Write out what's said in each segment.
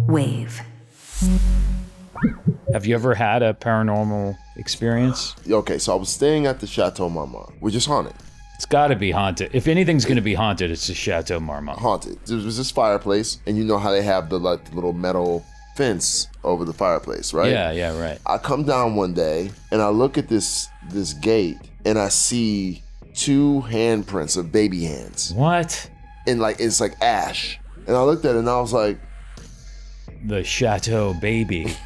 Wave. Have you ever had a paranormal experience? Okay, so I was staying at the Chateau Marmont, which is haunted. It's got to be haunted. If anything's going to be haunted, it's the Chateau Marmont. Haunted. There was this fireplace, and you know how they have the little metal fence over the fireplace, right? Yeah, right. I come down one day, and I look at this gate, and I see 2 handprints of baby hands. What? And it's like ash. And I looked at it, and I was like, the Chateau baby.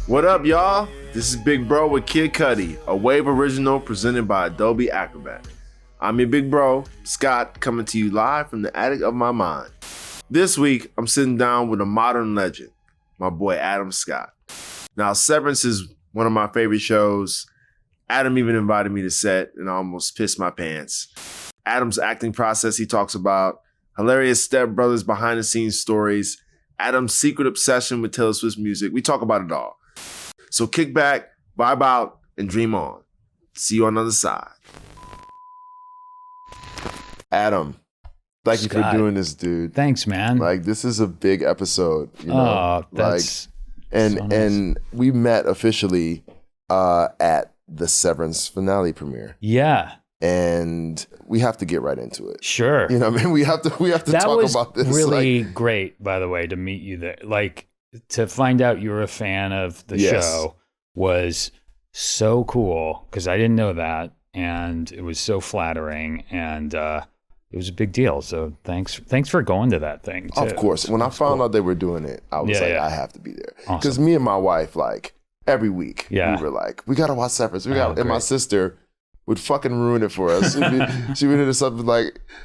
What up, y'all? This is Big Bro with Kid Cudi, a Wave original presented by Adobe Acrobat. I'm your big bro, Scott, coming to you live from the attic of my mind. This week, I'm sitting down with a modern legend, my boy Adam Scott. Now, Severance is one of my favorite shows. Adam even invited me to set, and I almost pissed my pants. Adam's acting process he talks about, hilarious stepbrothers behind-the-scenes stories, Adam's secret obsession with Taylor Swift's music. We talk about it all. So kick back, vibe out, and dream on. See you on the other side. Adam, thank you for doing this, dude. Thanks, man. This is a big episode. You know? Oh, that's and so nice. And we met officially at the Severance finale premiere. Yeah. And we have to get right into it. Sure. You know what I mean? We have to talk about this. That was really great, by the way, to meet you there. To find out you were a fan of the show was so cool, because I didn't know that, and it was so flattering, and it was a big deal. So thanks for going to that thing too. Of course. When I found out they were doing it, I was I have to be there. Because me and my wife, every week, we were we got to watch Severance. And my sister would fucking ruin it for us. She would hit us up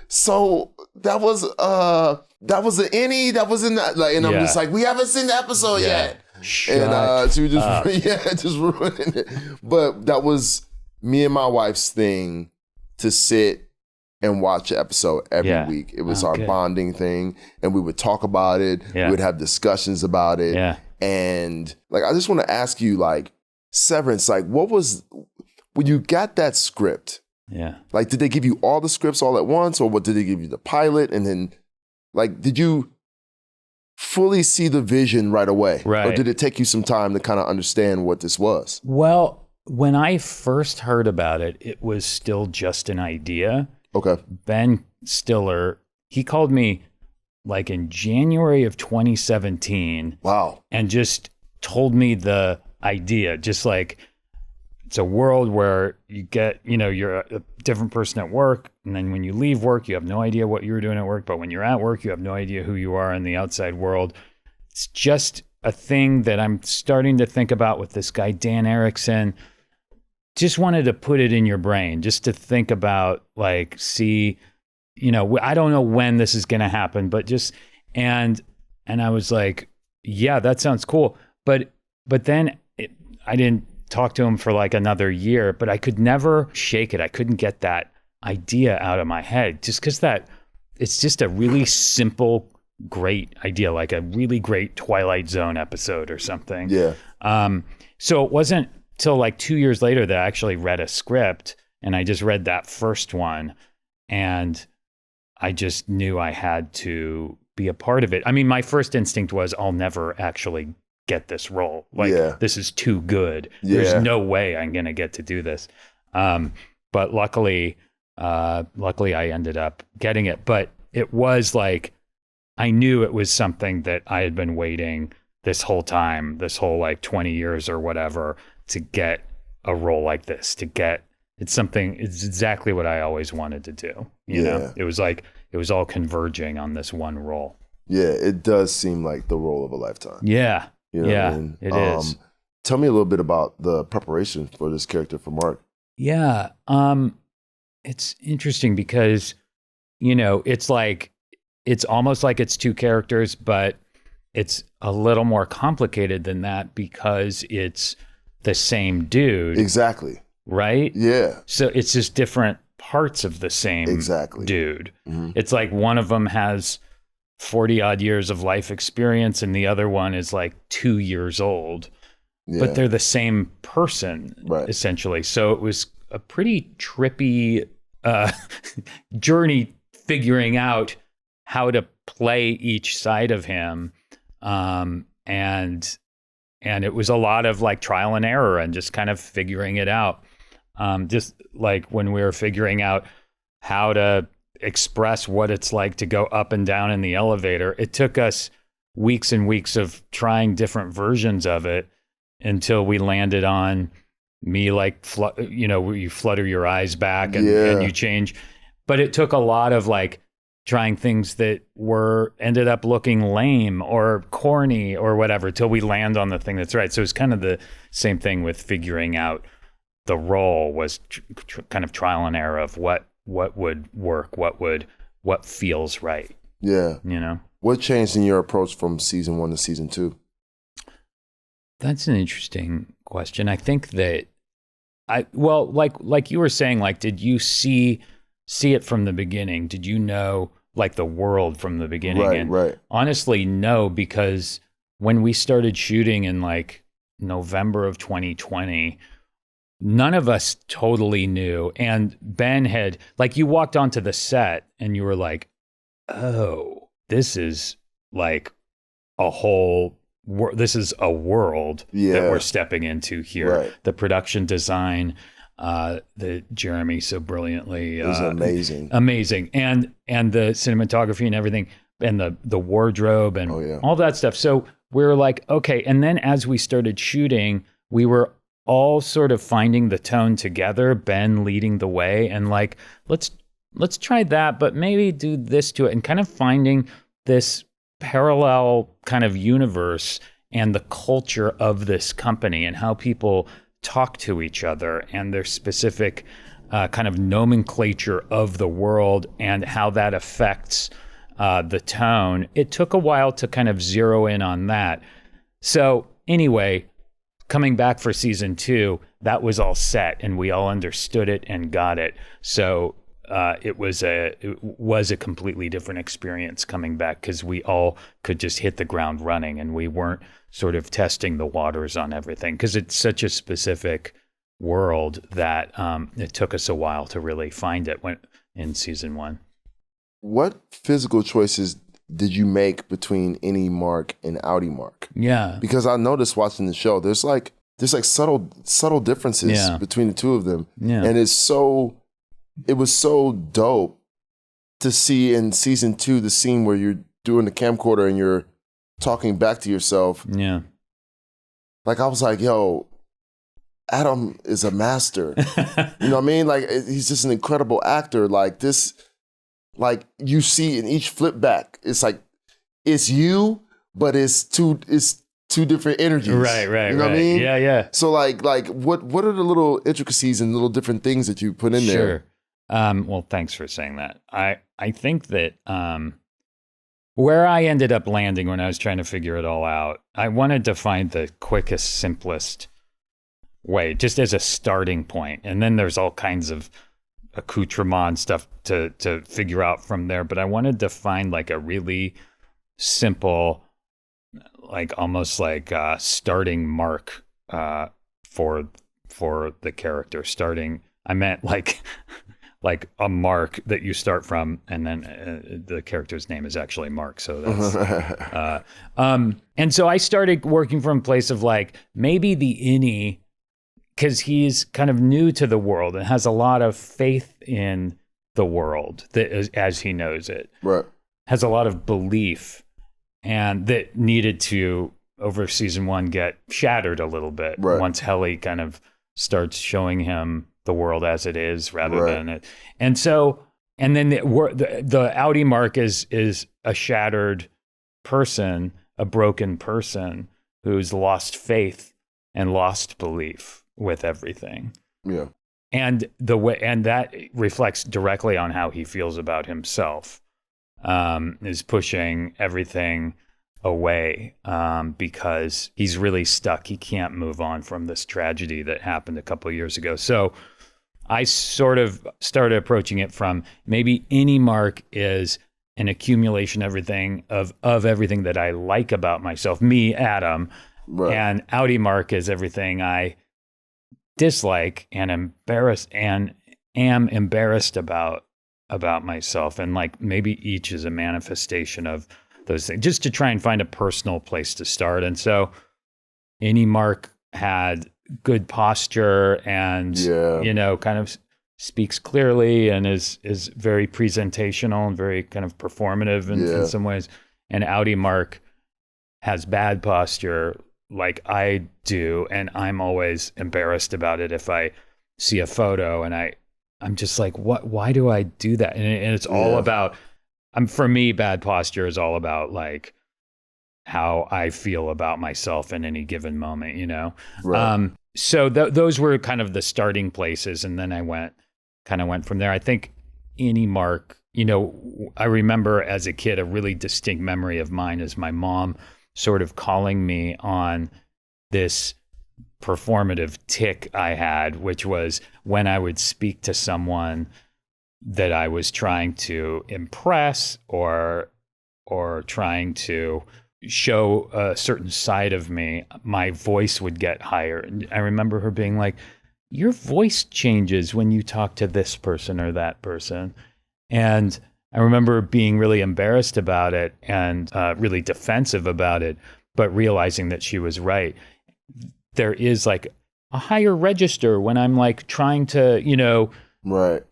so that was an any that was in that, and I'm just we haven't seen the episode yet. Shut and she would just just ruining it. But that was me and my wife's thing, to sit and watch an episode every week. It was our bonding thing, and we would talk about it. We would have discussions about it. And I just want to ask you, Severance, what was, when you got that script, did they give you all the scripts all at once, or what, did they give you the pilot, and then did you fully see the vision right away? Right. Or did it take you some time to kind of understand what this was? Well, when I first heard about it, it was still just an idea. Okay. Ben Stiller, he called me in January of 2017. Wow. And just told me the idea, just it's a world where you get, you're a different person at work, and then when you leave work, you have no idea what you were doing at work, but when you're at work, you have no idea who you are in the outside world. It's just a thing that I'm starting to think about with this guy, Dan Erickson. Just wanted to put it in your brain, just to think about, see, I don't know when this is going to happen, but just, and I was yeah, that sounds cool. But then I didn't talk to him for another year, but I could never shake it. I couldn't get that idea out of my head, just because it's just a really simple, great idea, a really great Twilight Zone episode or something. Yeah. So it wasn't till 2 years later that I actually read a script, and I just read that first one, and I just knew I had to be a part of it. I mean, my first instinct was, I'll never actually get this role. This is too good. There's no way I'm going to get to do this. But luckily I ended up getting it. But it was I knew it was something that I had been waiting this whole time, this whole 20 years or whatever, to get a role like this, it's exactly what I always wanted to do. You know, it was all converging on this one role. Yeah, it does seem like the role of a lifetime. Yeah. You know what I mean? It is. Tell me a little bit about the preparation for this character for Mark. Yeah. It's interesting because, it's almost like it's two characters, but it's a little more complicated than that because it's the same dude. Exactly. Right? Yeah. So it's just different parts of the same dude. Mm-hmm. It's like one of them has 40 odd years of life experience and the other one is like 2 years old, but they're the same person essentially. So it was a pretty trippy journey figuring out how to play each side of him. And it was a lot of like trial and error and just kind of figuring it out. Just like when we were figuring out how to express what it's like to go up and down in the elevator, it took us weeks and weeks of trying different versions of it until we landed on me like, you flutter your eyes back and you change. But it took a lot of like trying things that ended up looking lame or corny or whatever till we land on the thing that's right. So it's kind of the same thing with figuring out the role, was kind of trial and error of what would work, what feels right. Yeah. You know? What changed in your approach from season 1 to season 2? That's an interesting question. I think that like you were saying, like, did you see it from the beginning? Did you know like the world from the beginning? Right. Honestly, no, because when we started shooting in like November of 2020, none of us totally knew. And Ben had, like, you walked onto the set and you were like, oh, this is like this is a world that we're stepping into here. Right. The production design, that Jeremy so brilliantly it was amazing, and the cinematography and everything, and the wardrobe and all that stuff. So we were like, okay. And then as we started shooting, we were all sort of finding the tone together, Ben leading the way, and like, let's try that, but maybe do this to it, and kind of finding this parallel kind of universe and the culture of this company and how people talk to each other and their specific kind of nomenclature of the world and how that affects the tone. It took a while to kind of zero in on that. So anyway, coming back for season 2, that was all set and we all understood it and got it. So it was a completely different experience coming back, because we all could just hit the ground running and we weren't sort of testing the waters on everything, because it's such a specific world that it took us a while to really find it in season 1. What physical choices did you make between Innie Mark and Outie Mark? Yeah, because I noticed watching the show, there's like subtle differences between the two of them, and it was so dope to see in season 2 the scene where you're doing the camcorder and you're talking back to yourself. Yeah. Like, I was like, yo, Adam is a master. You know what I mean? Like, he's just an incredible actor. Like this, like you see in each flip back, it's like, it's you, but it's two different energies. Right. You know what I mean? Yeah. So like what are the little intricacies and little different things that you put in there? Well, thanks for saying that. I think that where I ended up landing when I was trying to figure it all out, I wanted to find the quickest, simplest way, just as a starting point. And then there's all kinds of accoutrement stuff to figure out from there. But I wanted to find like a really simple, like almost like starting mark for the character. I meant like a mark that you start from, and then the character's name is actually Mark. So that's and so I started working from a place of like, maybe the Innie, because he's kind of new to the world and has a lot of faith in the world that is, as he knows it, right, has a lot of belief, and that needed to, over season 1, get shattered a little bit once Helly kind of starts showing him the world as it is rather than it. And so, and then the Outie Mark is a shattered person, a broken person who's lost faith and lost belief with everything. Yeah. And that reflects directly on how he feels about himself, is pushing everything away because he's really stuck. He can't move on from this tragedy that happened a couple of years ago. So I sort of started approaching it from maybe any mark is an accumulation of everything that I like about myself, me, Adam, right. And outie mark is everything I dislike and am embarrassed about myself. And like maybe each is a manifestation of those things, just to try and find a personal place to start. And so any mark had good posture and, kind of speaks clearly and is very presentational and very kind of performative in some ways. And outie mark has bad posture like I do. And I'm always embarrassed about it if I see a photo and I'm just like, why do I do that? And it's all about, for me, bad posture is all about like how I feel about myself in any given moment, Right. So those were kind of the starting places. And then I went from there. I think any mark, I remember as a kid, a really distinct memory of mine is my mom sort of calling me on this performative tick I had, which was when I would speak to someone that I was trying to impress or trying to show a certain side of me, my voice would get higher. And I remember her being like, your voice changes when you talk to this person or that person. And I remember being really embarrassed about it and really defensive about it, but realizing that she was right. There is like a higher register when I'm like trying to, right.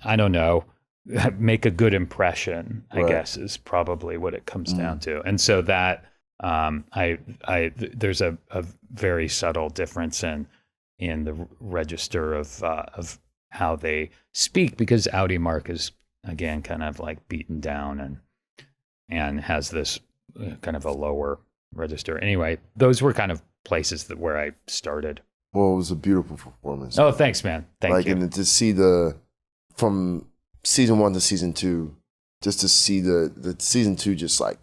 I don't know, make a good impression, I guess is probably what it comes down to. And so that there's a very subtle difference in the register of how they speak, because outie mark is again kind of like beaten down and has this kind of a lower register. Anyway, those were kind of places where I started. Well, it was a beautiful performance. Oh, thanks, man. Thank you. And to see from season 1 to season 2, just to see the season 2 just like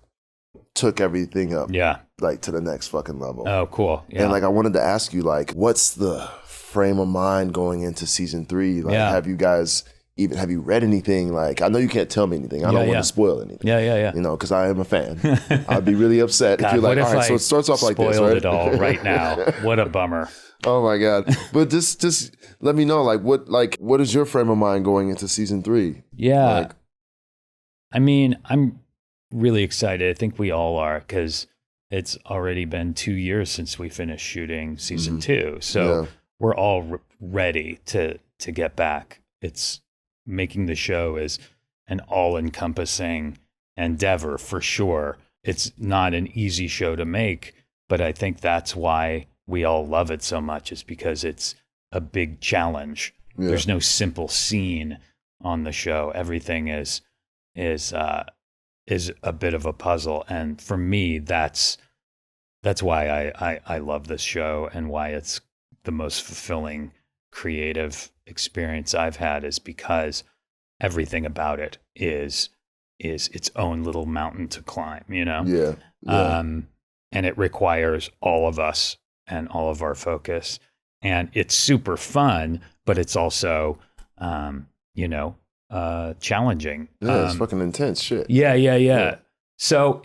took everything up. Yeah. Like to the next fucking level. Oh, cool. Yeah. And like, I wanted to ask you, like, what's the frame of mind going into season 3? Like, have you read anything? Like, I know you can't tell me anything. I don't want to spoil anything. Yeah. Because I am a fan. I'd be really upset if you're like, all right, so it starts off like this, right? Spoiled it all right now. What a bummer. Oh my God. But just let me know, what is your frame of mind going into season 3? Yeah. I mean, I'm really excited. I think we all are, because it's already been 2 years since we finished shooting season 2. So we're all ready to get back. It's making the show is an all-encompassing endeavor for sure. It's not an easy show to make, but I think that's why we all love it so much, is because it's a big challenge. Yeah. There's no simple scene on the show. Everything is a bit of a puzzle. And for me, that's why I love this show, and why it's the most fulfilling creative experience I've had, is because everything about it is its own little mountain to climb, Yeah. And it requires all of us and all of our focus. And it's super fun, but it's also, challenging. Yeah, it's fucking intense shit. Yeah. So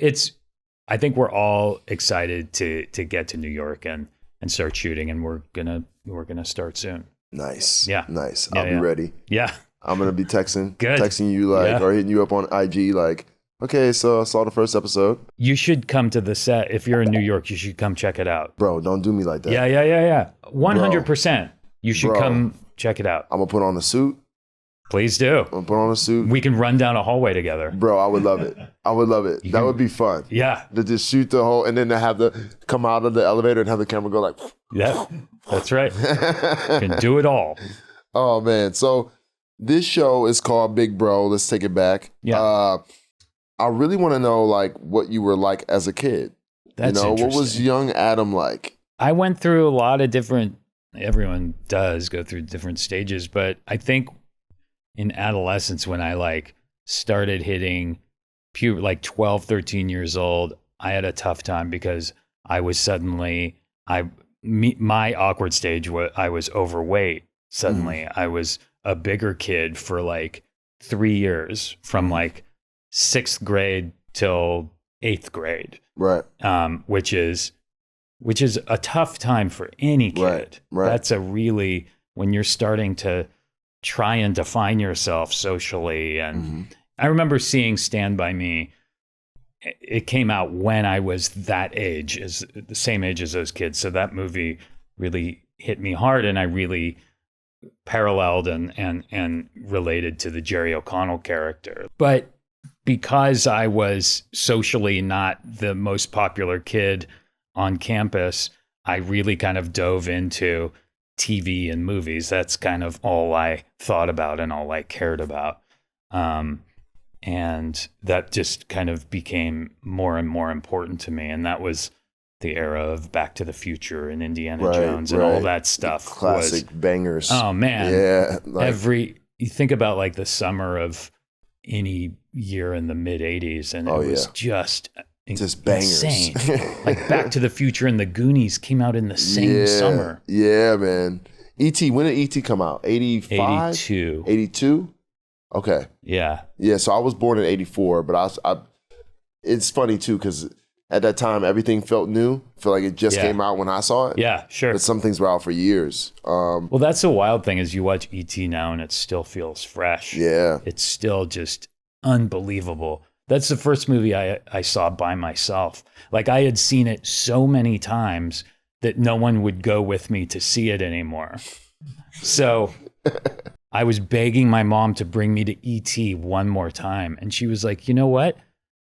I think we're all excited to get to New York and start shooting, and we're gonna start soon. Nice. Yeah. Nice. I'll be ready. Yeah. I'm gonna be texting you or hitting you up on IG like, okay, so I saw the first episode. You should come to the set. If you're in New York, you should come check it out. Bro, don't do me like that. Yeah. 100%. You should come check it out. I'm gonna put on a suit. Please do. I'm gonna put on a suit. We can run down a hallway together. Bro, I would love it. That would be fun. Yeah. To just shoot the whole, and then to have come out of the elevator and have the camera go like. Yeah, that's right. You can do it all. Oh man. So this show is called Big Bro. Let's take it back. Yeah. I really want to know like what you were like as a kid. That's interesting. What was young Adam like? I went through a lot of everyone does go through different stages, but I think in adolescence, when I like started hitting like 12, 13 years old, I had a tough time because I was suddenly, my awkward stage was I was overweight. suddenly. I was a bigger kid for like 3 years, from like 6th grade till 8th grade. Right. Which is a tough time for any kid. Right. That's when you're starting to try and define yourself socially. And I remember seeing Stand By Me. It came out when I was that age, as the same age as those kids. So that movie really hit me hard, and I really paralleled and related to the Jerry O'Connell character. But because I was socially not the most popular kid on campus, I really kind of dove into TV and movies. That's kind of all I thought about and all I cared about. And that just kind of became more and more important to me. And that was the era of Back to the Future and Indiana Jones and all that stuff. Classic bangers. Oh man. Yeah. You think about like the summer of any year in the mid 80s, and it was just bangers. Insane. Like Back to the Future and the Goonies came out in the same summer. Yeah, man. E.T., when did E.T. come out? 85? 82. 82? Okay. Yeah. Yeah, so I was born in 84, but it's funny too, because at that time, everything felt new. I feel like it just came out when I saw it. Yeah, sure. But some things were out for years. Well, that's the wild thing, is you watch E.T. now and it still feels fresh. Yeah. It's still just unbelievable. That's the first movie I saw by myself. Like, I had seen it so many times that no one would go with me to see it anymore. So I was begging my mom to bring me to E.T. one more time. And she was like, you know what?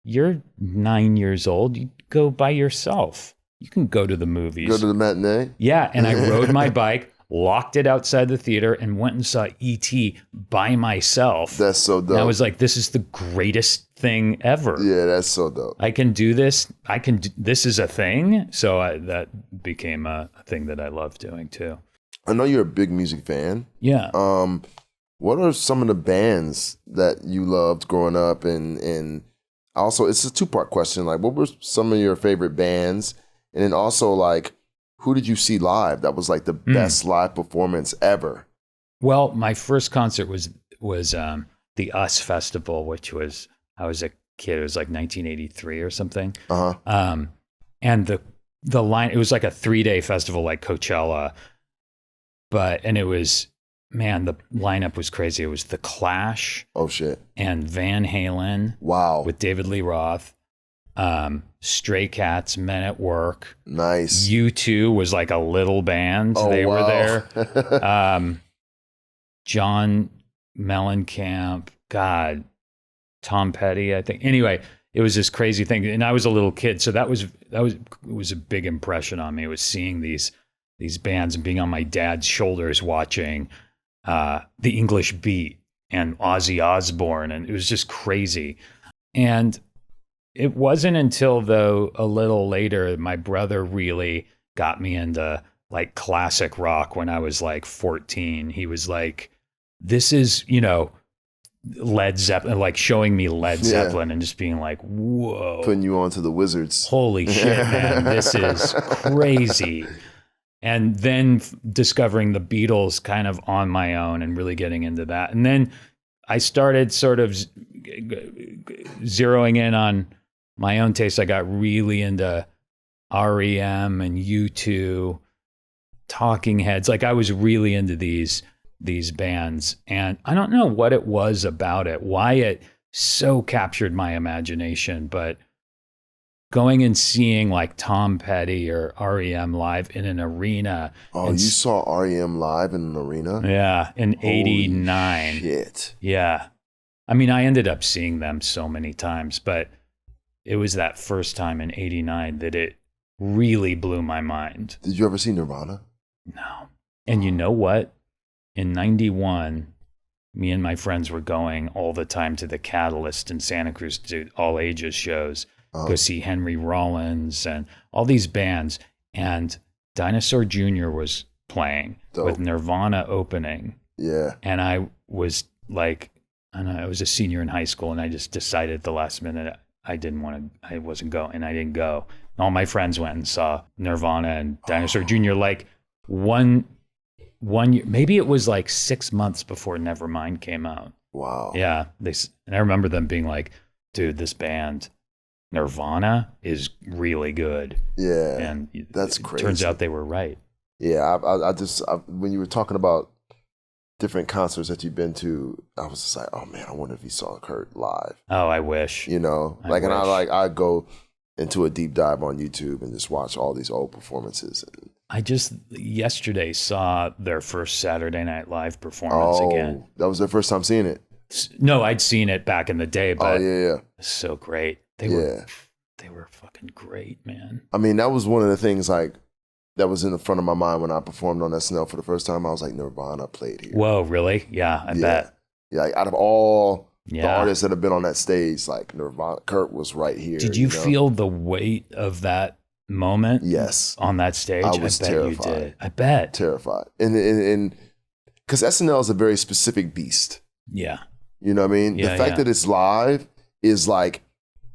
You're 9 years old. You go by yourself. You can go to the movies. Go to the matinee? Yeah. And I rode my bike, locked it outside the theater, and went and saw E.T. by myself. That's so dope. And I was like, this is the greatest thing ever. Yeah, that's so dope. I can do this. This is a thing. So that became a thing that I love doing too. I know you're a big music fan. Yeah. What are some of the bands that you loved growing up? And also, it's a 2-part question. Like, what were some of your favorite bands? And then also, like, who did you see live that was like the best live performance ever? Well, my first concert was the US Festival, which was, I was a kid. It was like 1983 or something. And the line, it was like a 3-day festival like Coachella. And it was, man, the lineup was crazy. It was The Clash. Oh, shit. And Van Halen. Wow. With David Lee Roth. Stray Cats, Men at Work. Nice. U2 was like a little band. They were there. John Mellencamp. God. Tom Petty, I think. Anyway, it was this crazy thing. And I was a little kid. So it was a big impression on me. It was seeing these bands and being on my dad's shoulders watching the English Beat and Ozzy Osbourne, and it was just crazy. And it wasn't until, though, a little later, my brother really got me into like classic rock when I was like 14. He was like, this is, Led Zeppelin, like showing me Led Zeppelin and just being like, whoa. Putting you onto the Wizards. Holy shit, man, this is crazy. And then discovering the Beatles kind of on my own and really getting into that. And then I started sort of zeroing in on my own taste. I got really into REM and U2, Talking Heads. Like, I was really into these bands. And I don't know what it was about it, why it so captured my imagination, but going and seeing like Tom Petty or REM live in an arena. Oh, you saw REM live in an arena? Yeah, in 89. Shit. Yeah. I mean, I ended up seeing them so many times, but it was that first time in 89 that it really blew my mind. Did you ever see Nirvana? No. And you know what? In 91, me and my friends were going all the time to the Catalyst in Santa Cruz to all ages shows. Go see Henry Rollins and all these bands. And Dinosaur Jr. was playing with Nirvana opening. Yeah. And I was like, I was a senior in high school, and I just decided at the last minute I wasn't going, and I didn't go. And all my friends went and saw Nirvana and Dinosaur Jr. like one 1 year, maybe it was like 6 months before Nevermind came out. Wow. Yeah. And I remember them being like, dude, this band Nirvana is really good. Yeah. And that's crazy. Turns out they were right. Yeah. I when you were talking about different concerts that you've been to, I was just like, oh man, I wonder if you saw Kurt live. Oh, I wish. You know, like, and I go into a deep dive on YouTube and just watch all these old performances. I just yesterday saw their first Saturday Night Live performance again. That was their first time seeing it? No, I'd seen it back in the day, but yeah. It's so great. They were fucking great, man. I mean, that was one of the things like that was in the front of my mind when I performed on SNL for the first time. I was like, Nirvana played here. Whoa, really? Yeah, I bet. Yeah, like, out of all the artists that have been on that stage, like Nirvana, Kurt was right here. Did you feel the weight of that moment? Yes. On that stage? I was terrified. You did. I bet. Terrified. And because SNL is a very specific beast. Yeah. You know what I mean? The fact that it's live is like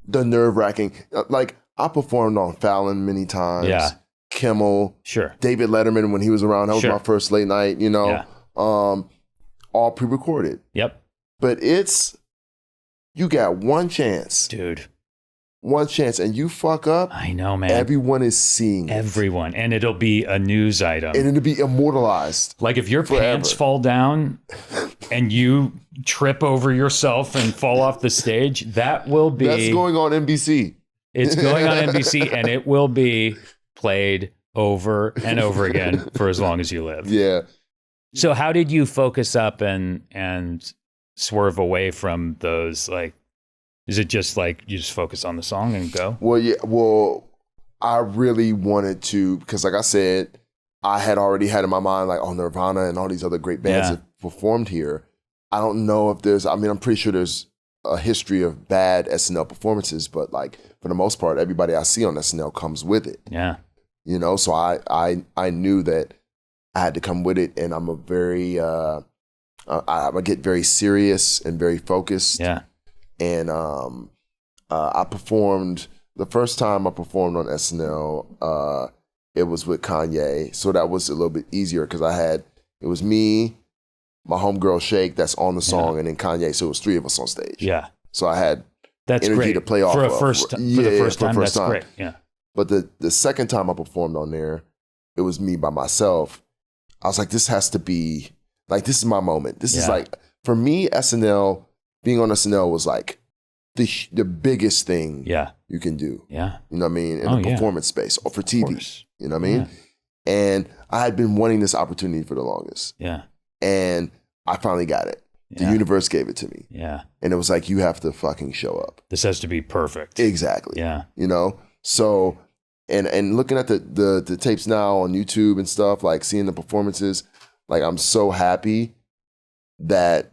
the nerve-wracking. Like, I performed on Fallon many times. Yeah. Kimmel. Sure. David Letterman when he was around. That was my first late night, you know. Yeah. All pre-recorded. Yep. But you got one chance. Dude. One chance, and you fuck up. I know, man. Everyone is seeing it. Everyone. And it'll be a news item. And it'll be immortalized. Like if your pants fall down and you trip over yourself and fall off the stage, that will be... That's going on NBC. It's going on NBC, and it will be played over and over again for as long as you live. Yeah. So how did you focus up and swerve away from those, like... Is it just like you just focus on the song and go? Well, yeah. Well, I really wanted to, because like I said, I had already had in my mind like, oh, Nirvana and all these other great bands that performed here. I don't know if I'm pretty sure there's a history of bad SNL performances, but like for the most part, everybody I see on SNL comes with it. Yeah. You know, so I knew that I had to come with it, and I'm a very, I get very serious and very focused. Yeah. And I performed, the first time I performed on SNL, it was with Kanye. So that was a little bit easier because it was me, my homegirl Shake that's on the song, and then Kanye. So it was three of us on stage. Yeah. So I had energy great. To play off for of. the first time. That's great. Yeah. But the second time I performed on there, it was me by myself. I was like, this has to be, like, this is my moment. This is like, for me, SNL, being on SNL was like the biggest thing you can do. Yeah. You know what I mean? In the performance space or for TV. You know what I mean? Yeah. And I had been wanting this opportunity for the longest. Yeah. And I finally got it. The universe gave it to me. Yeah. And it was like, you have to fucking show up. This has to be perfect. Exactly. Yeah. You know? So, and looking at the tapes now on YouTube and stuff, like seeing the performances, like I'm so happy that,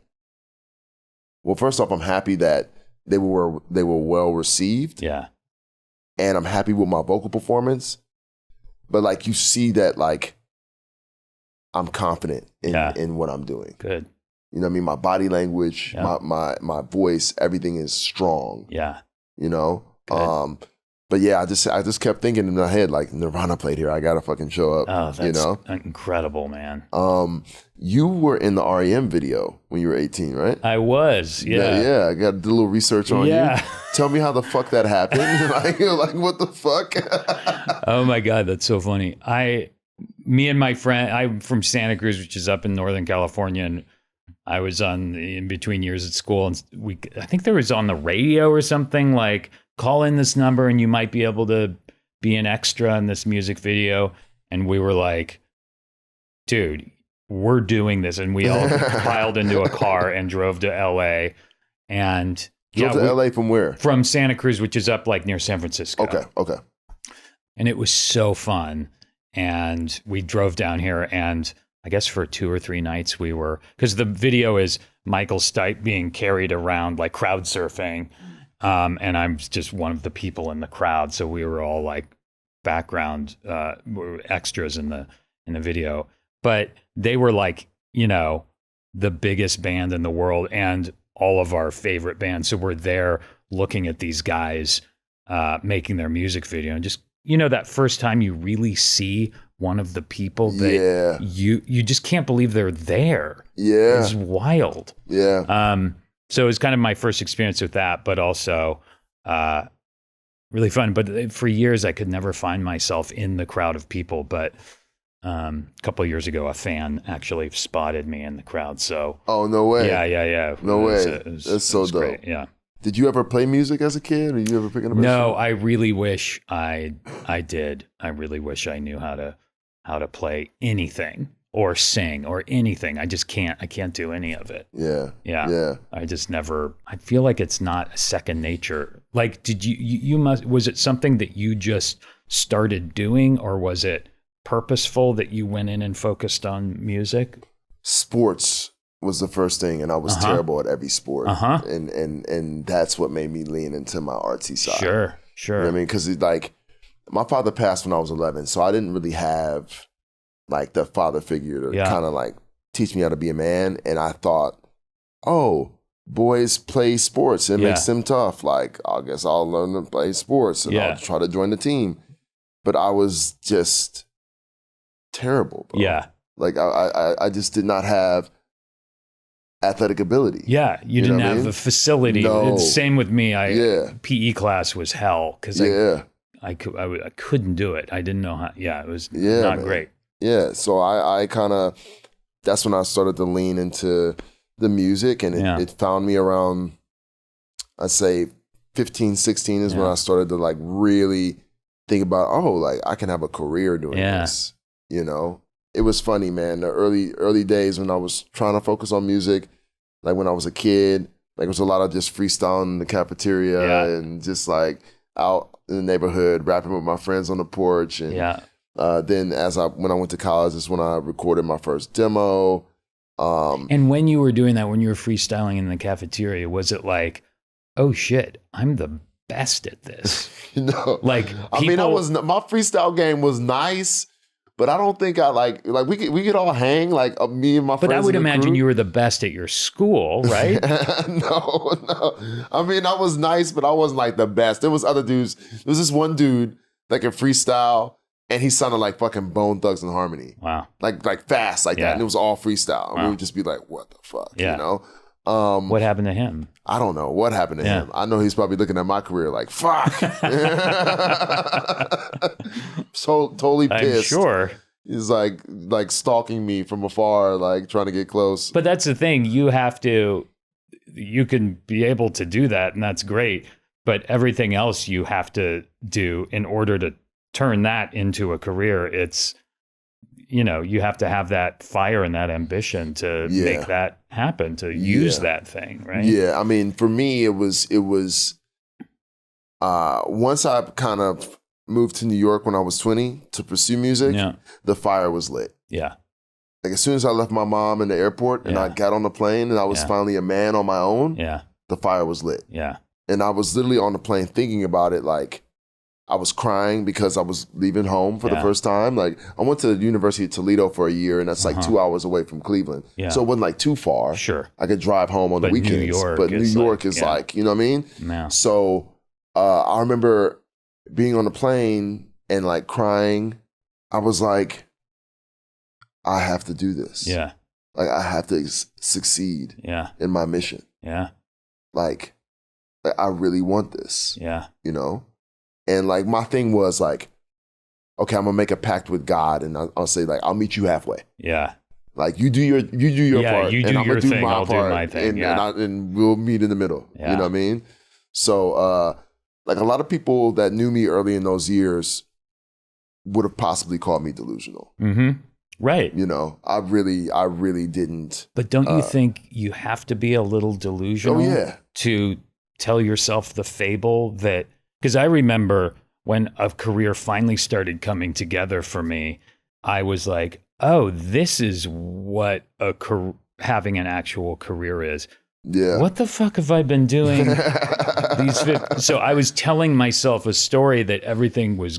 well, first off, I'm happy that they were well received. Yeah. And I'm happy with my vocal performance. But like you see that like I'm confident in what I'm doing. Good. You know what I mean? My body language, my voice, everything is strong. Yeah. You know? Good. But yeah, I just kept thinking in my head, like, Nirvana played here. I gotta fucking show up. Oh, that's you know? incredible, man. You were in the REM video when you were 18, right? I was, yeah. Yeah, I got to do a little research on you. Tell me how the fuck that happened. like, what the fuck? Oh my God, that's so funny. Me and my friend, I'm from Santa Cruz, which is up in Northern California, and I was in between years at school, and I think there was on the radio or something like, call in this number and you might be able to be an extra in this music video. And we were like, dude, we're doing this. And we all piled into a car and drove to LA. And drove to LA from where? From Santa Cruz, which is up like near San Francisco. Okay. And it was so fun. And we drove down here, and I guess for 2 or 3 nights because the video is Michael Stipe being carried around like crowd surfing. And I'm just one of the people in the crowd. So we were all like background extras in the video. But they were like, you know, the biggest band in the world and all of our favorite bands. So we're there looking at these guys making their music video. And just, you know, that first time you really see one of the people that you just can't believe they're there. Yeah. It's wild. Yeah. So it was kind of my first experience with that, but also really fun. But for years, I could never find myself in the crowd of people. But a couple of years ago, a fan actually spotted me in the crowd. So oh, no way. Yeah. No way. That's so dope. Great. Yeah. Did you ever play music as a kid? Or you ever pick up a No, I really wish I did. I really wish I knew how to play anything or sing or anything. I just can't. I can't do any of it. Yeah. I just never. I feel like it's not a second nature. Like, did you must? Was it something that you just started doing, or was it purposeful that you went in and focused on music? Sports was the first thing, and I was terrible at every sport. And that's what made me lean into my artsy side. Sure. You know what I mean? Because like my father passed when I was 11, so I didn't really have like the father figure to kind of like teach me how to be a man. And I thought, oh, boys play sports. It makes them tough. Like, I guess I'll learn to play sports and I'll try to join the team. But I was just terrible, bro. Yeah. Like I just did not have athletic ability. Yeah, you didn't have the facility. No. Same with me. PE class was hell because I couldn't do it. I didn't know how. Yeah, it was not great. Yeah, so I kind of, that's when I started to lean into the music, and it found me around, I'd say 15, 16 is when I started to like really think about, oh, like I can have a career doing this, you know? It was funny, man. The early days when I was trying to focus on music, like when I was a kid, like it was a lot of just freestyling in the cafeteria and just like out in the neighborhood, rapping with my friends on the porch. And then when I went to college, is when I recorded my first demo. And when you were doing that, when you were freestyling in the cafeteria, was it like, oh shit, I'm the best at this? Like people, I mean, my freestyle game was nice. But I don't think I like we could all hang, like me and my friends. But I would imagine you were the best at your school, right? No. I mean, I was nice, but I wasn't like the best. There was other dudes. There was this one dude that could freestyle, and he sounded like fucking Bone Thugs and Harmony. Wow. Like fast like that. And it was all freestyle. And we would just be like, what the fuck, you know? What happened to him? I don't know what happened to him. I know he's probably looking at my career like, fuck. So totally pissed. I'm sure. He's like stalking me from afar, like trying to get close. But that's the thing. You can be able to do that, and that's great. But everything else you have to do in order to turn that into a career, it's, you know, you have to have that fire and that ambition to make that happen, to use that thing, right? Yeah, I mean, for me, it was once I kind of moved to New York when I was 20 to pursue music, the fire was lit. Yeah. Like as soon as I left my mom in the airport and I got on the plane and I was finally a man on my own, the fire was lit. Yeah. And I was literally on the plane thinking about it, like, I was crying because I was leaving home for the first time. Like I went to the University of Toledo for a year, and that's like 2 hours away from Cleveland. Yeah. So it wasn't like too far. Sure. I could drive home on the weekends. New York is like, you know what I mean? Yeah. So I remember being on the plane and like crying. I was like, I have to do this. Yeah. Like I have to succeed in my mission. Yeah. Like I really want this. Yeah. You know? And like my thing was like, okay, I'm gonna make a pact with God, and I'll say like, I'll meet you halfway. Yeah. Like you do your part, you do your thing, I'll do my thing, and we'll meet in the middle. Yeah. You know what I mean? So like a lot of people that knew me early in those years would have possibly called me delusional. Mm-hmm. Right. You know, I really didn't. But don't you think you have to be a little delusional to tell yourself the fable that? Because I remember when a career finally started coming together for me, I was like, oh, this is what having an actual career is. Yeah. What the fuck have I been doing? So I was telling myself a story that everything was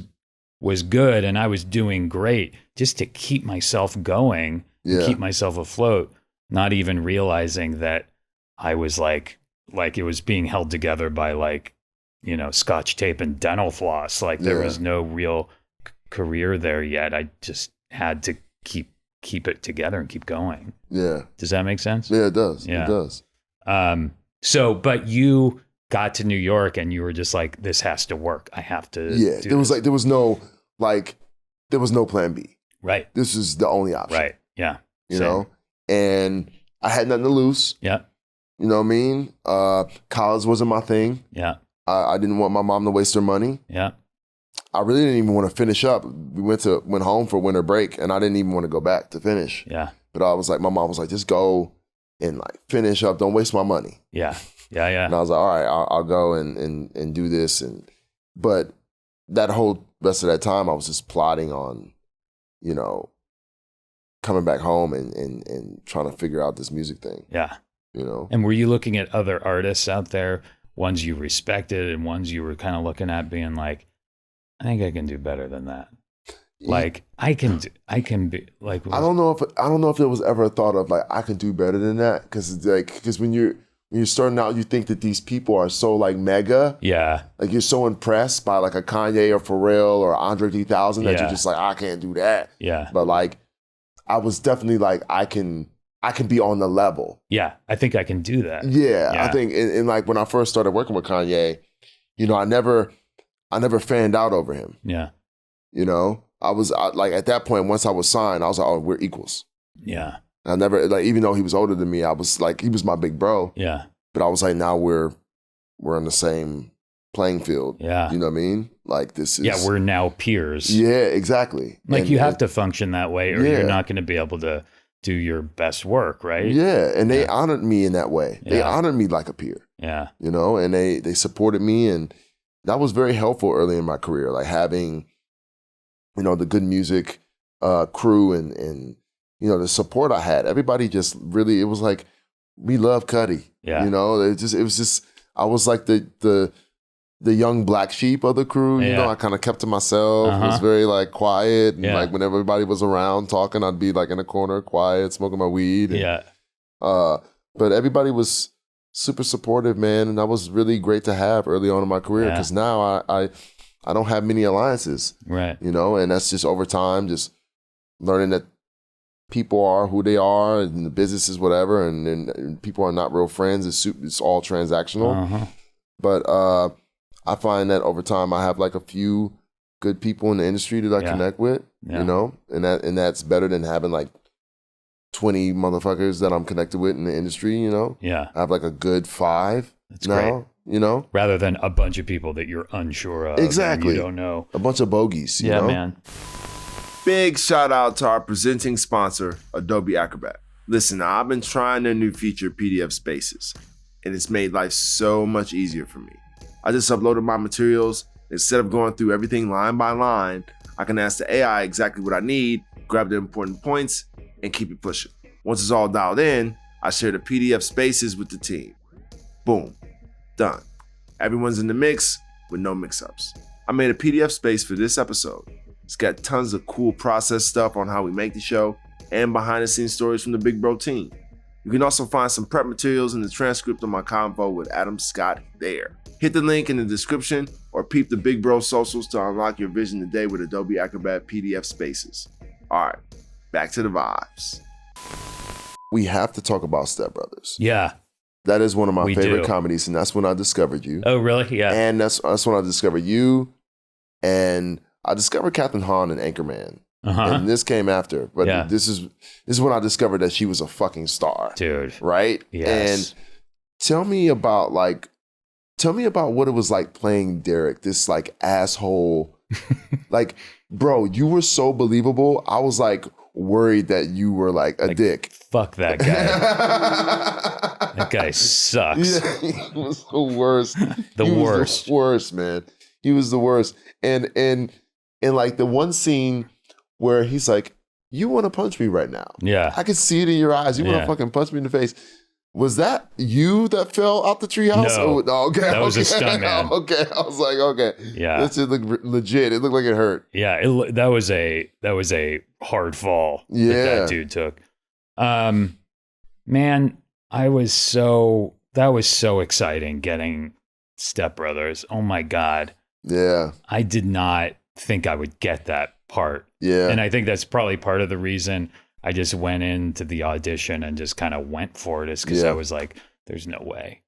good and I was doing great just to keep myself going, keep myself afloat, not even realizing that I was like it was being held together by like, you know, Scotch tape and dental floss. Like there was no real career there yet. I just had to keep it together and keep going. Yeah. Does that make sense? Yeah, it does. Yeah. It does. So, but you got to New York and you were just like, this has to work. I have to. Yeah. There was no plan B. Right. This is the only option. Right. Yeah. You know, and I had nothing to lose. Yeah. You know what I mean? College wasn't my thing. Yeah. I didn't want my mom to waste her money. Yeah. I really didn't even want to finish up. We went home for winter break, and I didn't even want to go back to finish. Yeah. But I was like, my mom was like, just go and like finish up. Don't waste my money. Yeah. Yeah. Yeah. And I was like, all right, I'll go and do this. But that whole rest of that time, I was just plotting on, you know, coming back home and trying to figure out this music thing. Yeah. You know. And were you looking at other artists out there, ones you respected and ones you were kind of looking at being like, I think I can do better than that. Like I can be like, I don't know if there was ever a thought of like, I can do better than that. Cause when you're starting out, you think that these people are so like mega. Yeah. Like you're so impressed by like a Kanye or Pharrell or Andre 3000 that you're just like, I can't do that. Yeah. But like, I was definitely like, I can be on the level. Yeah. I think I can do that. Yeah. I think, and like when I first started working with Kanye, you know, I never fanned out over him. Yeah. You know, I like at that point, once I was signed, I was like, oh, we're equals. Yeah. I never, like, even though he was older than me, I was like, he was my big bro. Yeah. But I was like, now we're on the same playing field. Yeah. You know what I mean? Like this is. Yeah. We're now peers. Yeah, exactly. Like you have to function that way or you're not going to be able to do your best work. Right. Yeah. And they honored me in that way. They honored me like a peer. Yeah. You know, and they supported me, and that was very helpful early in my career. Like having, you know, the good music crew and you know, the support I had. Everybody just really, it was like, we love Cudi. Yeah. You know, it was just, I was like the young black sheep of the crew. You know, I kind of kept to myself. Was very like quiet. And like when everybody was around talking, I'd be like in a corner, quiet, smoking my weed. And, but everybody was super supportive, man. And that was really great to have early on in my career. Because now I don't have many alliances. Right. You know, and that's just over time, just learning that people are who they are and the business is whatever. And people are not real friends. It's all transactional. But I find that over time, I have like a few good people in the industry that I connect with, you know, and that's better than having like 20 motherfuckers that I'm connected with in the industry, you know? Yeah. I have like a good 5 that's now, great. You know? Rather than a bunch of people that you're unsure of. Exactly. You don't know. A bunch of bogeys, you know? Man. Big shout out to our presenting sponsor, Adobe Acrobat. Listen, I've been trying their new feature, PDF Spaces, and it's made life so much easier for me. I just uploaded my materials. Instead of going through everything line by line, I can ask the AI exactly what I need, grab the important points, and keep it pushing. Once it's all dialed in, I share the PDF Spaces with the team. Boom, done. Everyone's in the mix with no mix-ups. I made a PDF space for this episode. It's got tons of cool process stuff on how we make the show and behind-the-scenes stories from the Big Bro team. You can also find some prep materials in the transcript of my convo with Adam Scott there. Hit the link in the description or peep the Big Bro socials to unlock your vision today with Adobe Acrobat PDF Spaces. All right, back to the vibes. We have to talk about Step Brothers. Yeah. That is one of my favorite comedies, and that's when I discovered you. Oh, really? Yeah. And that's when I discovered you, and I discovered Kathryn Hahn in Anchorman. And this came after, but this is when I discovered that she was a fucking star. Dude. Right? Yes. And tell me about what it was like playing Derek, this like asshole. Like, bro, you were so believable. I was like worried that you were like a dick. Fuck that guy. That guy sucks. Yeah, he was the worst. The worst, man. He was the worst. And like the one scene where he's like, you want to punch me right now. Yeah. I can see it in your eyes. You want to fucking punch me in the face. Was that you that fell out the treehouse? No. Oh, okay. That was a stunt man. Okay. I was like, okay. Yeah. This just looked legit. It looked like it hurt. Yeah. That was a hard fall that dude took. Man, that was so exciting getting Step Brothers. Oh my God. Yeah. I did not think I would get that part. Yeah. And I think that's probably part of the reason I just went into the audition and just kind of went for it, is because I was like, there's no way.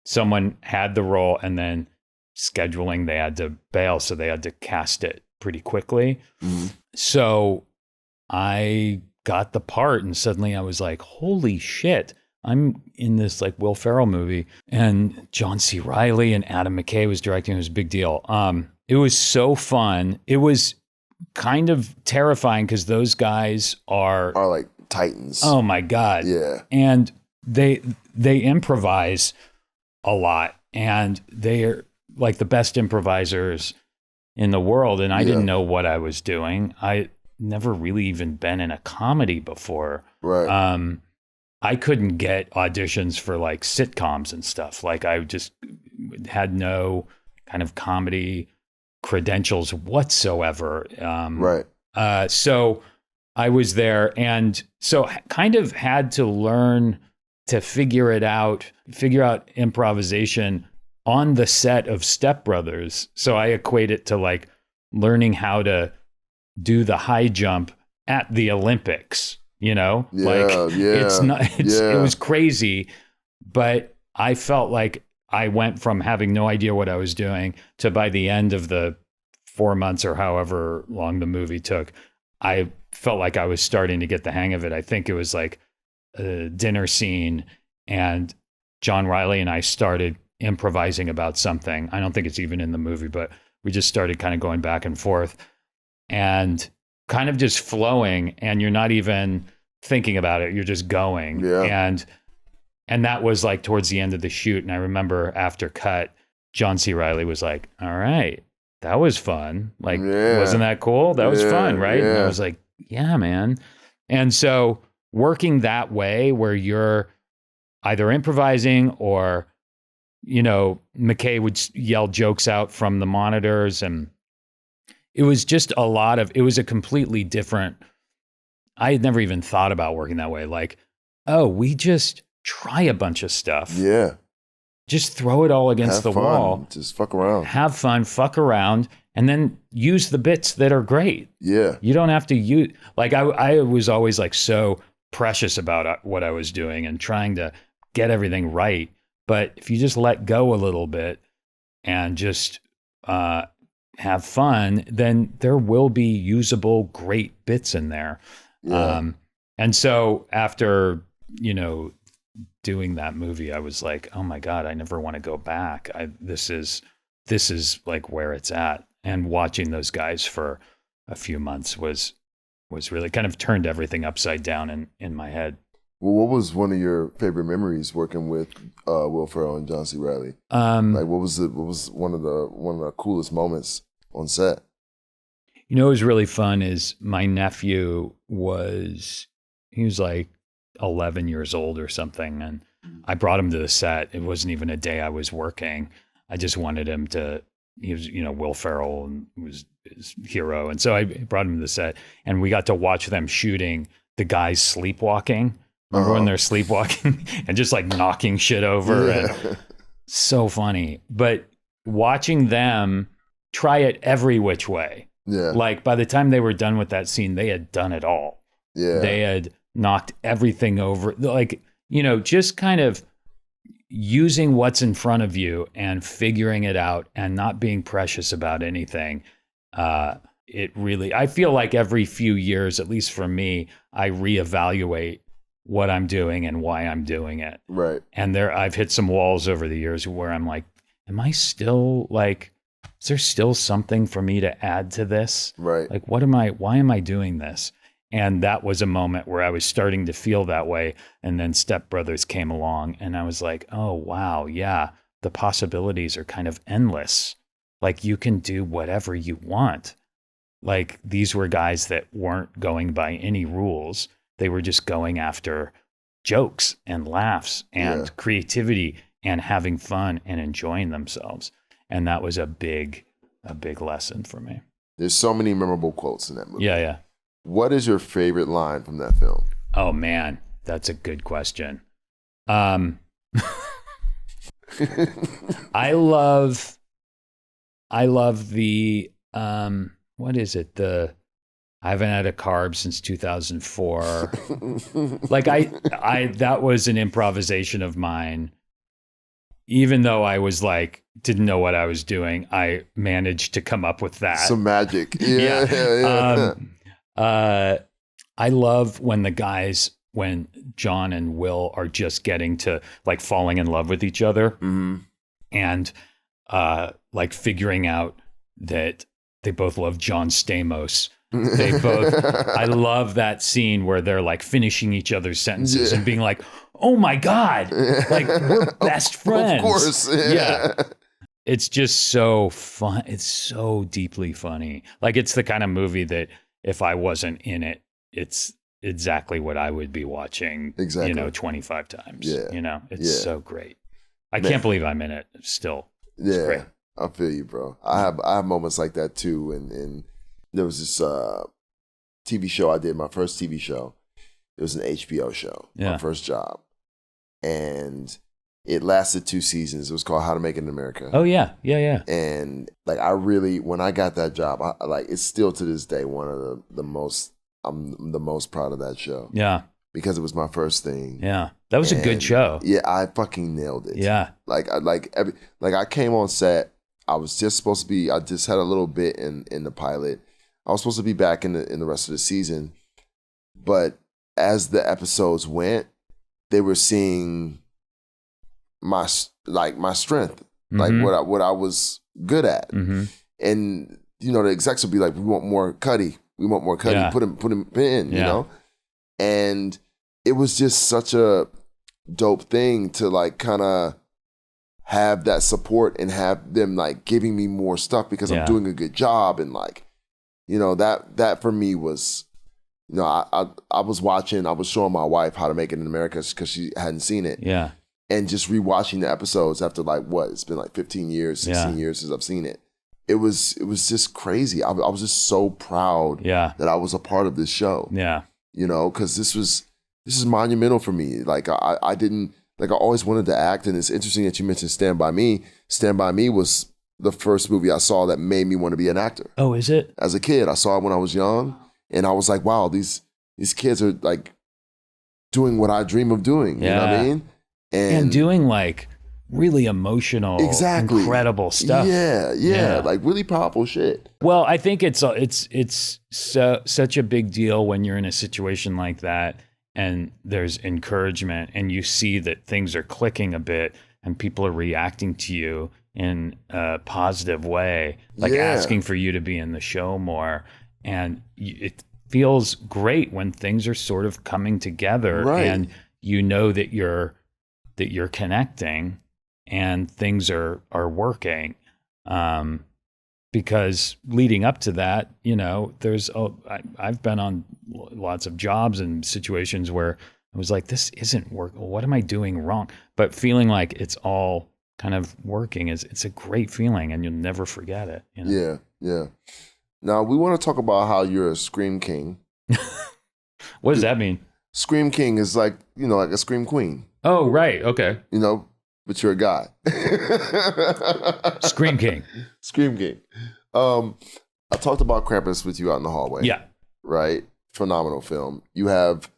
Someone had the role, and then scheduling, they had to bail. So they had to cast it pretty quickly. Mm-hmm. So I got the part, and suddenly I was like, holy shit, I'm in this like Will Ferrell movie, and John C. Reilly and Adam McKay was directing. It was a big deal. It was so fun. It was kind of terrifying because those guys are like titans. Oh my God. Yeah. And they improvise a lot, and they're like the best improvisers in the world. And I didn't know what I was doing. I never really even been in a comedy before. Right. I couldn't get auditions for like sitcoms and stuff. Like I just had no kind of comedy credentials whatsoever. Right. So I was there, and so kind of had to learn to figure out improvisation on the set of Step Brothers. So I equate it to like learning how to do the high jump at the Olympics, you know? It was crazy, but I felt like I went from having no idea what I was doing to, by the end of the 4 months or however long the movie took, I felt like I was starting to get the hang of it. I think it was like a dinner scene, and John Reilly and I started improvising about something. I don't think it's even in the movie, but we just started kind of going back and forth and kind of just flowing, and you're not even thinking about it. You're just going. Yeah. And that was like towards the end of the shoot. And I remember after cut, John C. Reilly was like, all right, that was fun. Like, wasn't that cool? That was fun, right? Yeah. And I was like, yeah, man. And so working that way, where you're either improvising or, you know, McKay would yell jokes out from the monitors, and it was just it was a completely different, I had never even thought about working that way. Like, oh, we just try a bunch of stuff. Yeah. Just throw it all against the wall. Just fuck around. Have fun, fuck around, and then use the bits that are great. Yeah. You don't have to use, like, I was always like so precious about what I was doing and trying to get everything right. But if you just let go a little bit and just have fun, then there will be usable, great bits in there. Yeah. And so after, you know, doing that movie, I was like, oh my God, I never want to go back. This is like where it's at. And watching those guys for a few months was really kind of turned everything upside down in my head. Well, what was one of your favorite memories working with Will Ferrell and John C. Reilly? Like, what was one of the coolest moments on set? You know, what was really fun is my nephew he was like 11 years old or something, and I brought him to the set. It wasn't even a day I was working. I just wanted him to. He was, you know, Will Ferrell and was his hero, and so I brought him to the set, and we got to watch them shooting the guys sleepwalking. Remember when they're sleepwalking and just like knocking shit over? Yeah. And so funny. But watching them try it every which way. Yeah. Like by the time they were done with that scene, they had done it all. Yeah. They had knocked everything over. Like, you know, just kind of using what's in front of you and figuring it out and not being precious about anything. I feel like every few years, at least for me, I reevaluate what I'm doing and why I'm doing it. Right. And I've hit some walls over the years where I'm like, am I still like, is there still something for me to add to this? Right. Like, why am I doing this? And that was a moment where I was starting to feel that way. And then Step Brothers came along and I was like, oh, wow. Yeah. The possibilities are kind of endless. Like you can do whatever you want. Like these were guys that weren't going by any rules. They were just going after jokes and laughs and creativity and having fun and enjoying themselves. And that was a big lesson for me. There's so many memorable quotes in that movie. Yeah, yeah. What is your favorite line from that film? Oh man, that's a good question. I love the what is it? I haven't had a carb since 2004. Like that was an improvisation of mine. Even though I was like, didn't know what I was doing, I managed to come up with that. Some magic. Yeah. I love when when John and Will are just getting to like falling in love with each other and like figuring out that they both love John Stamos. I love that scene where they're like finishing each other's sentences and being like, oh my God, like we're best friends. Of course. Yeah. It's just so fun. It's so deeply funny. Like it's the kind of movie that if I wasn't in it, it's exactly what I would be watching, 25 times. Yeah. It's so great. I can't believe I'm in it still. It's great. I feel you, bro. I have moments like that too. And there was this TV show I did, my first TV show. It was an HBO show, my first job. And it lasted 2 seasons. It was called How to Make It in America. Oh, yeah. And like when I got that job, it's still to this day one of the most, I'm the most proud of that show. Yeah. Because it was my first thing. Yeah. That was a good show. Yeah, I fucking nailed it. Yeah. I came on set. I was just supposed to be, I just had a little bit in the pilot. I was supposed to be back in the rest of the season. But as the episodes went, they were seeing my strength, like what I was good at. And the execs would be like, we want more Cuddy. We want more Cuddy. Put him in, you know? And it was just such a dope thing to like kind of have that support and have them like giving me more stuff because I'm doing a good job. And like, that for me was, I was showing my wife How to Make It in America because she hadn't seen it. Yeah. And just rewatching the episodes after it's been like 15 years, 16 years since I've seen it. It was just crazy. I was just so proud that I was a part of this show. Yeah. Because this is monumental for me. Like I didn't, like I always wanted to act, and it's interesting that you mentioned Stand By Me. Stand By Me was the first movie I saw that made me want to be an actor. Oh, is it? As a kid, I saw it when I was young, and I was like, wow, these kids are like doing what I dream of doing. You know what I mean? And doing like really emotional, incredible stuff. Yeah, like really powerful shit. Well, I think it's such a big deal when you're in a situation like that and there's encouragement and you see that things are clicking a bit and people are reacting to you in a positive way, like asking for you to be in the show more. And it feels great when things are sort of coming together and that you're connecting and things are working. Because leading up to that, I've been on lots of jobs and situations where I was like, this isn't working. What am I doing wrong? But feeling like it's all kind of working it's a great feeling, and you'll never forget it. Yeah. Now we want to talk about how you're a scream king. What does that mean? Scream king is like, like a scream queen. Oh, right. Okay. But you're a guy. Scream king. Scream king. I talked about Krampus with you out in the hallway. Yeah. Right? Phenomenal film. You have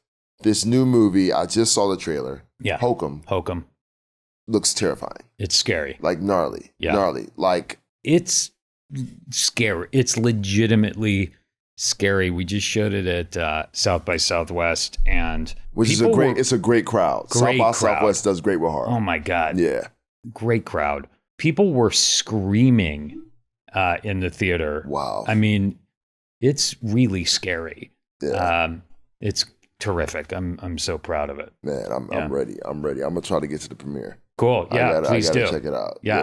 this new movie. I just saw the trailer. Yeah. Hokum. Looks terrifying. It's scary. Like gnarly. Yeah. Gnarly. Like. It's scary. It's legitimately scary. We just showed it at South by Southwest, and it's a great crowd. South by Southwest does great with horror. Oh my God. Yeah. Great crowd. People were screaming in the theater. Wow. I mean, it's really scary. Yeah. It's terrific. I'm so proud of it. Man, I'm ready. I'm gonna try to get to the premiere. Cool. Yeah, please do. Check it out. Yeah.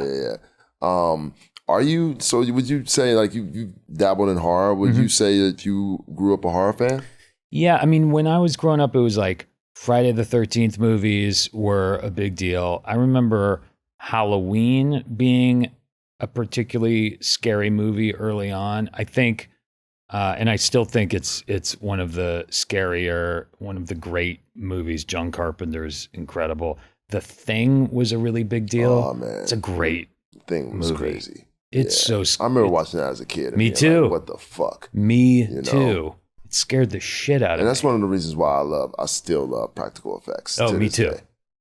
Would you say like you dabbled in horror? Would you say that you grew up a horror fan? Yeah, I mean, when I was growing up, it was like Friday the 13th movies were a big deal. I remember Halloween being a particularly scary movie early on. I think, and I still think it's one of the great movies. John Carpenter's incredible. The Thing was a really big deal. Oh man, it's a great Thing was movie. Crazy. It's so I remember watching that as a kid. Me too. What the fuck? Me too. It scared the shit out of me. And that's one of the reasons why I still love practical effects. Oh, me too.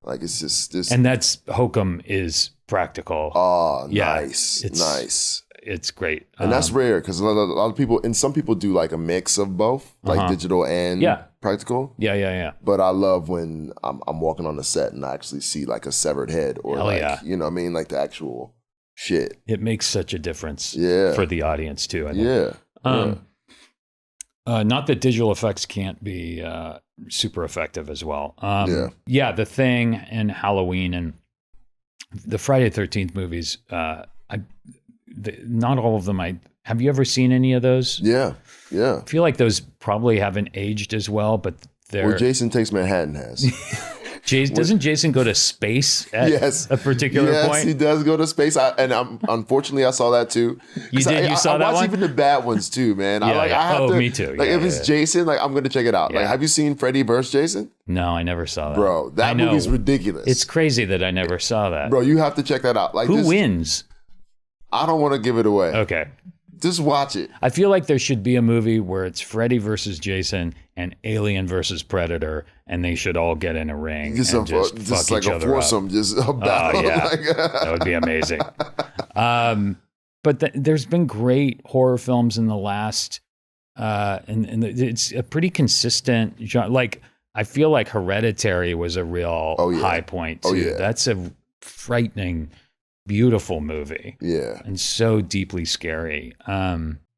Like it's just this. And that's Hokum is practical. Oh, nice. Nice. It's great. And that's rare because a lot of people, and some people do like a mix of both, like digital and practical. Yeah. But I love when I'm walking on the set and I actually see like a severed head or you know what I mean? Like the actual shit. It makes such a difference for the audience too. I think. Not that digital effects can't be super effective as well. The Thing and Halloween and the Friday the 13th movies, not all of them. Have you ever seen any of those? Yeah. I feel like those probably haven't aged as well, but they're... Well, Jason Takes Manhattan has. Doesn't Jason go to space at a particular point? Yes, he does go to space. Unfortunately, I saw that too. You did? You saw that one? I watch even the bad ones too, man. Me too. Like if it's Jason, like I'm going to check it out. Like, have you seen Freddy vs. Jason? No, I never saw that. Bro, that movie's ridiculous. It's crazy that I never saw that. Bro, you have to check that out. Like, who wins? I don't want to give it away. Okay. Just watch it. I feel like there should be a movie where it's Freddy versus Jason and Alien versus Predator, and they should all get in a ring and just fuck like each other foursome, up. Just a battle. That would be amazing. But there's been great horror films in the last, and it's a pretty consistent genre. Like I feel like Hereditary was a real high point too. That's a frightening, beautiful movie. Yeah. And so deeply scary.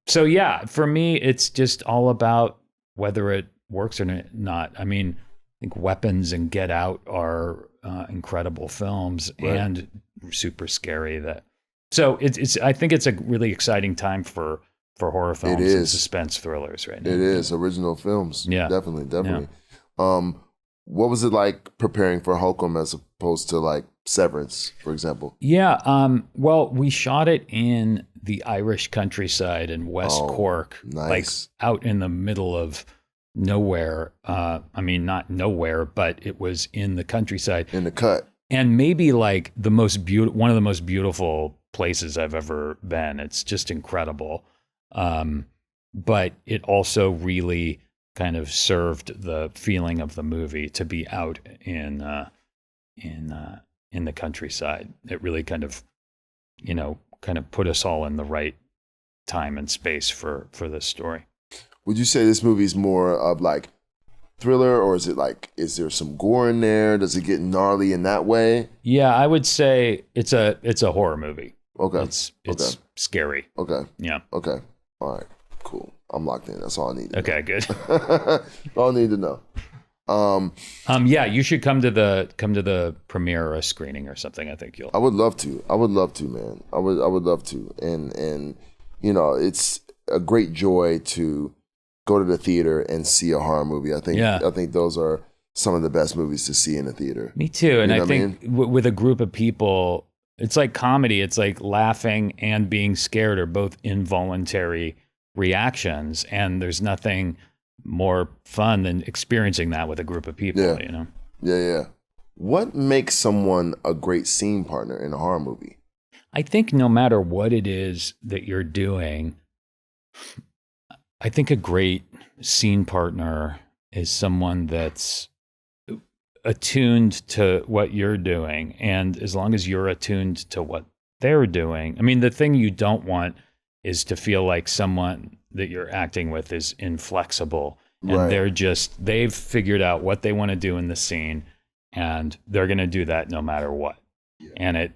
So yeah, for me, it's just all about whether it works or not. I mean, I think Weapons and Get Out are incredible films and super scary. So it's I think it's a really exciting time for horror films and suspense thrillers right now. It is original films. Yeah. Definitely. Yeah. What was it like preparing for Hokum as opposed to like Severance, for example? Yeah. Well, we shot it in the Irish countryside in West Cork, like out in the middle of nowhere. I mean, not nowhere, but it was in the countryside. In the cut. And maybe like one of the most beautiful places I've ever been. It's just incredible. But it also really kind of served the feeling of the movie to be out in the countryside. It really kind of put us all in the right time and space for this story. Would you say this movie is more of like thriller, or is there some gore in there? Does it get gnarly in that way? Yeah, I would say it's a horror movie. Okay. It's scary. Okay. Yeah. Okay. All right. Cool. I'm locked in. That's all I need. Okay, good. All I need to know. Yeah, you should come to the premiere or a screening or something. I think I would love to, man. I would love to. And it's a great joy to go to the theater and see a horror movie. I think those are some of the best movies to see in the theater. Me too. And I think with a group of people, it's like comedy. It's like laughing and being scared are both involuntary reactions, and there's nothing more fun than experiencing that with a group of people. Yeah. What makes someone a great scene partner in a horror movie? I think no matter what it is that you're doing, I think a great scene partner is someone that's attuned to what you're doing, and as long as you're attuned to what they're doing, I mean, the thing you don't want is to feel like someone that you're acting with is inflexible and they've figured out what they want to do in the scene and they're going to do that no matter what. Yeah. And it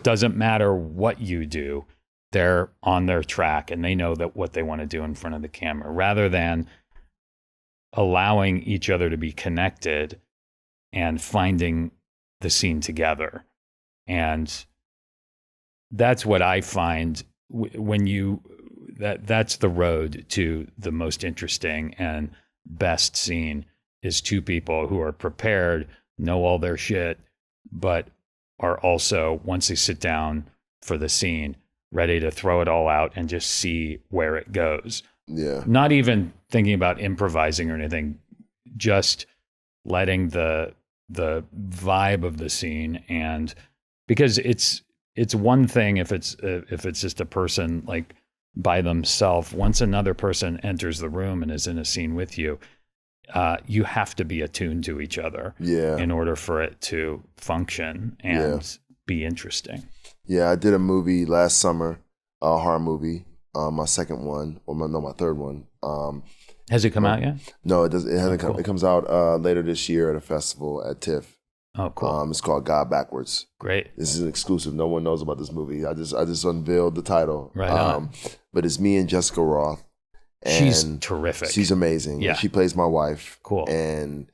doesn't matter what you do. They're on their track and they know that what they want to do in front of the camera, rather than allowing each other to be connected and finding the scene together. And that's what I find when that's the road to the most interesting and best scene, is two people who are prepared, know all their shit, but are also, once they sit down for the scene, ready to throw it all out and just see where it goes. Yeah. Not even thinking about improvising or anything, just letting the vibe of the scene, and because it's one thing if it's just a person like by themselves. Once another person enters the room and is in a scene with you, you have to be attuned to each other in order for it to function and be interesting. Yeah, I did a movie last summer, a horror movie, my second one, or my third one. Has it come out yet? No, it doesn't. It hasn't come. It comes out later this year at a festival at TIFF. Oh, cool. It's called God Backwards. Great. This is an exclusive. No one knows about this movie. I just unveiled the title. Right on. But it's me and Jessica Roth. And she's terrific. She's amazing. Yeah. She plays my wife. Cool. And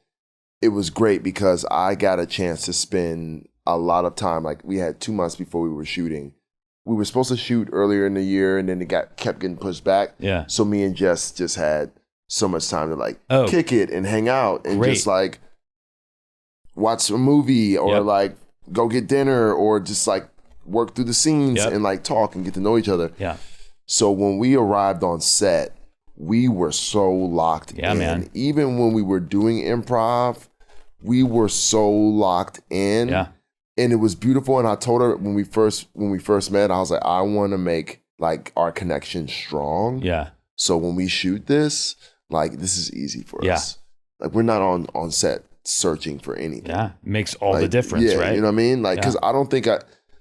it was great because I got a chance to spend a lot of time. Like we had 2 months before we were shooting. We were supposed to shoot earlier in the year, and then it kept getting pushed back. Yeah. So me and Jess just had so much time to like kick it and hang out and just like watch a movie or like go get dinner or just like work through the scenes and like talk and get to know each other. Yeah. So when we arrived on set, we were so locked in. Man. Even when we were doing improv, we were so locked in. Yeah. And it was beautiful. And I told her when we first met, I was like, I want to make like our connection strong. Yeah. So when we shoot this, like this is easy for us. Like we're not on set searching for anything. Yeah. It makes all the difference, right? You know what I mean? Like, cause I don't think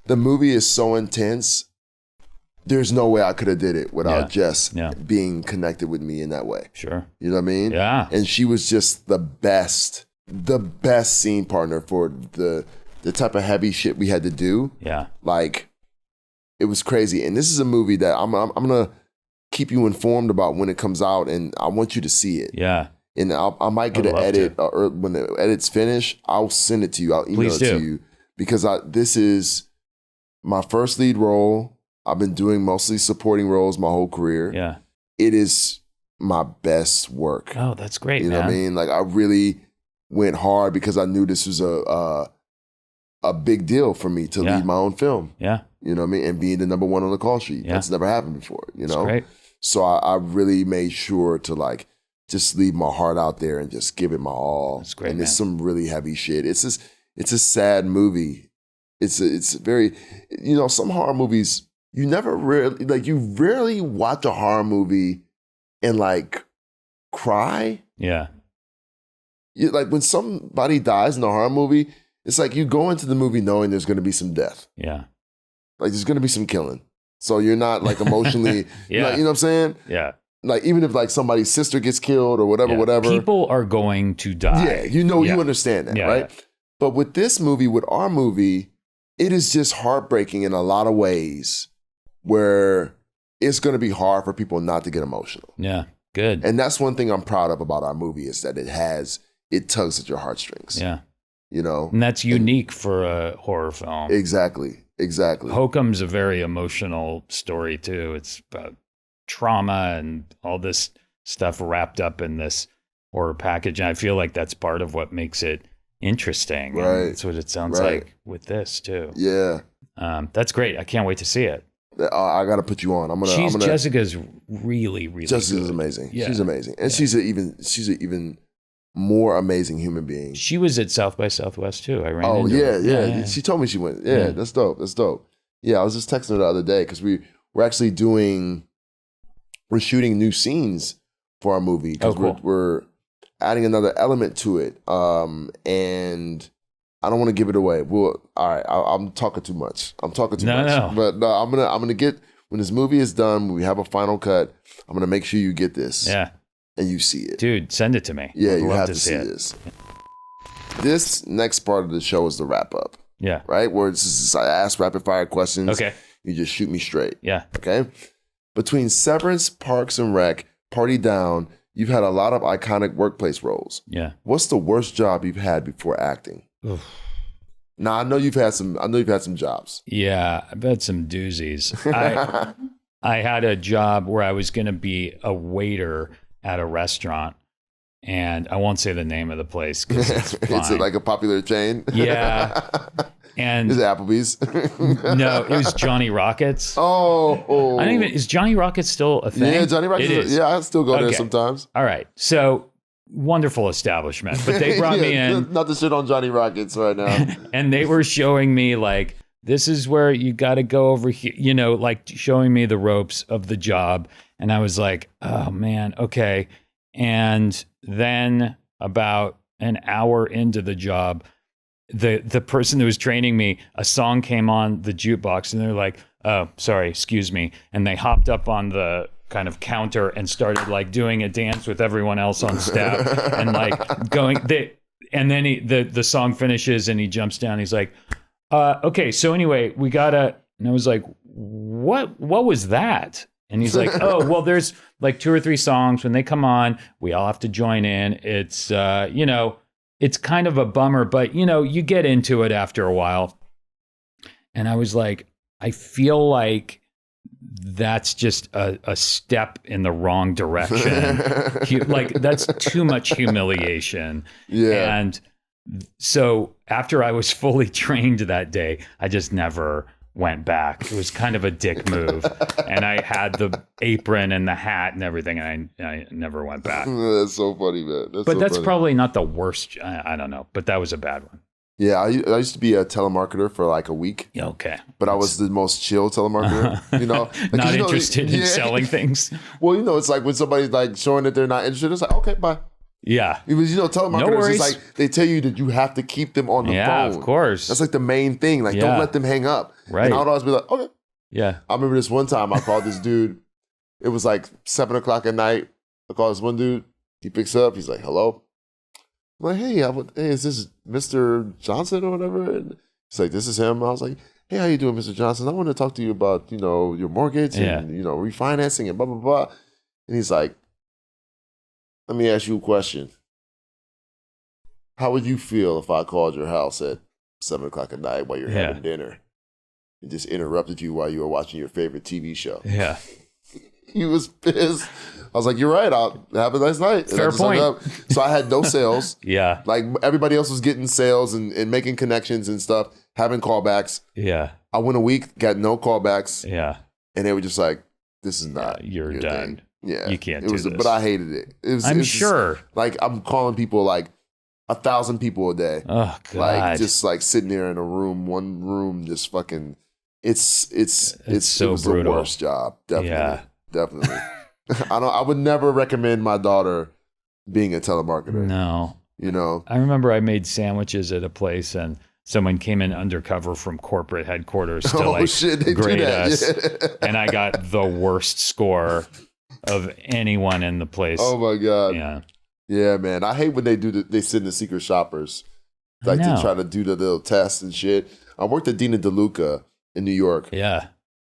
the movie is so intense. There's no way I could have did it without Jess being connected with me in that way. Sure. You know what I mean? Yeah. And she was just the best scene partner for the type of heavy shit we had to do. Yeah. Like, it was crazy. And this is a movie that I'm gonna keep you informed about when it comes out, and I want you to see it. Yeah. And I might get an edit, or when the edit's finished, I'll send it to you. I'll email it to you. Because this is my first lead role. I've been doing mostly supporting roles my whole career. Yeah. It is my best work. Oh, that's great, You know what I mean? Like, I really went hard because I knew this was a big deal for me to lead my own film. Yeah. You know what I mean? And being the number one on the call sheet. That's never happened before, you know? That's great. So I really made sure to like just leave my heart out there and just give it my all. That's great, and it's some really heavy shit. It's a sad movie. It's very, you know, some horror movies, you rarely watch a horror movie and like cry. Yeah. Like when somebody dies in a horror movie, it's like you go into the movie knowing there's going to be some death. Yeah. Like there's going to be some killing. So you're not like emotionally, you know what I'm saying? Yeah. Like even if like somebody's sister gets killed or whatever. People are going to die. Yeah, you understand that, right? Yeah. But with this movie, with our movie, it is just heartbreaking in a lot of ways where it's going to be hard for people not to get emotional. Yeah, good. And that's one thing I'm proud of about our movie is that it tugs at your heartstrings. Yeah. You know? And that's unique for a horror film. Exactly. Hokum's a very emotional story too. It's about trauma and all this stuff wrapped up in this horror package. And I feel like that's part of what makes it interesting. Right. And that's what it sounds like with this too. Yeah. That's great. I can't wait to see it. I got to put you on. Jessica's really, really Jessica's good. amazing. Yeah. She's amazing. And she's an even more amazing human being. She was at South by Southwest too. I ran into her. Yeah. She told me she went. Yeah, that's dope. Yeah, I was just texting her the other day because we're actually we're shooting new scenes for our movie because we're adding another element to it. And I don't want to give it away. All right, I'm talking too much. But no, I'm gonna get, when this movie is done, when we have a final cut, I'm gonna make sure you get this. Yeah. And you see it. Dude, send it to me. Yeah, you have to see this. This next part of the show is the wrap up. Yeah. Right? Where I ask rapid fire questions. Okay. You just shoot me straight. Yeah. Okay. Between Severance, Parks and Rec, Party Down, you've had a lot of iconic workplace roles. Yeah. What's the worst job you've had before acting? Oof. Now I know you've had some jobs. Yeah, I've had some doozies. I had a job where I was going to be a waiter at a restaurant, and I won't say the name of the place because it's fine. Is it like a popular chain? Yeah. And is it Applebee's? No, it was Johnny Rockets. Oh. Is Johnny Rockets still a thing? Yeah, Johnny Rockets. Yeah, I still go there sometimes. All right. So wonderful establishment, but they brought me in. Not to shit on Johnny Rockets right now. And they were showing me like this is where you got to go over here, you know, like showing me the ropes of the job. And I was like, oh man, okay. And then about an hour into the job, the person who was training me, a song came on the jukebox and they're like, oh, sorry, excuse me. And they hopped up on the kind of counter and started like doing a dance with everyone else on staff and like going, and then the song finishes and he jumps down. He's like, okay, so anyway, we gotta, and I was like, what was that? And he's like, oh, well, there's like 2 or 3 songs. When they come on, we all have to join in. It's, you know, it's kind of a bummer, but, you know, you get into it after a while. And I was like, I feel like that's just a step in the wrong direction. Like, that's too much humiliation. Yeah. And so after I was fully trained that day, I just never went back. It was kind of a dick move. And I had the apron and the hat and everything, and I never went back. That's so funny, man. That's probably not the worst. I don't know, but that was a bad one. Yeah, I used to be a telemarketer for like a week. Yeah, okay. But I was the most chill telemarketer, you know? Like, not interested in selling things. Well, you know, it's like when somebody's like showing that they're not interested, it's like, okay, bye. Yeah. Because, you know, telemarketers, it's like they tell you that you have to keep them on the phone. Yeah, of course. That's like the main thing. Like, don't let them hang up. Right. And I would always be like, okay. Yeah. I remember this one time I called this dude. It was like 7 o'clock at night. I called this one dude. He picks up. He's like, hello. I'm like, hey, is this Mr. Johnson or whatever? And he's like, this is him. I was like, hey, how you doing, Mr. Johnson? I want to talk to you about, you know, your mortgage and, you know, refinancing and blah, blah, blah. And he's like, let me ask you a question. How would you feel if I called your house at 7 o'clock at night while you're having dinner and just interrupted you while you were watching your favorite TV show? Yeah. He was pissed. I was like, you're right. I'll have a nice night. Fair point. So I had no sales. Yeah. Like everybody else was getting sales and making connections and stuff, having callbacks. Yeah. I went a week, got no callbacks. Yeah. And they were just like, this is not you're your done. thing. Yeah. You can't do this. But I hated it. I'm sure. Like I'm calling people like 1,000 people a day. Oh God. Like just like sitting there in a room, one room, just fucking it's so it was brutal. the worst job. Definitely. Yeah. Definitely. I would never recommend my daughter being a telemarketer. No. You know? I remember I made sandwiches at a place and someone came in undercover from corporate headquarters to grade us. Yeah. And I got the worst score of anyone in the place. Oh my God. Yeah. Yeah, man. I hate when they send the secret shoppers like to try to do the little tests and shit. I worked at Dina DeLuca in New York. Yeah.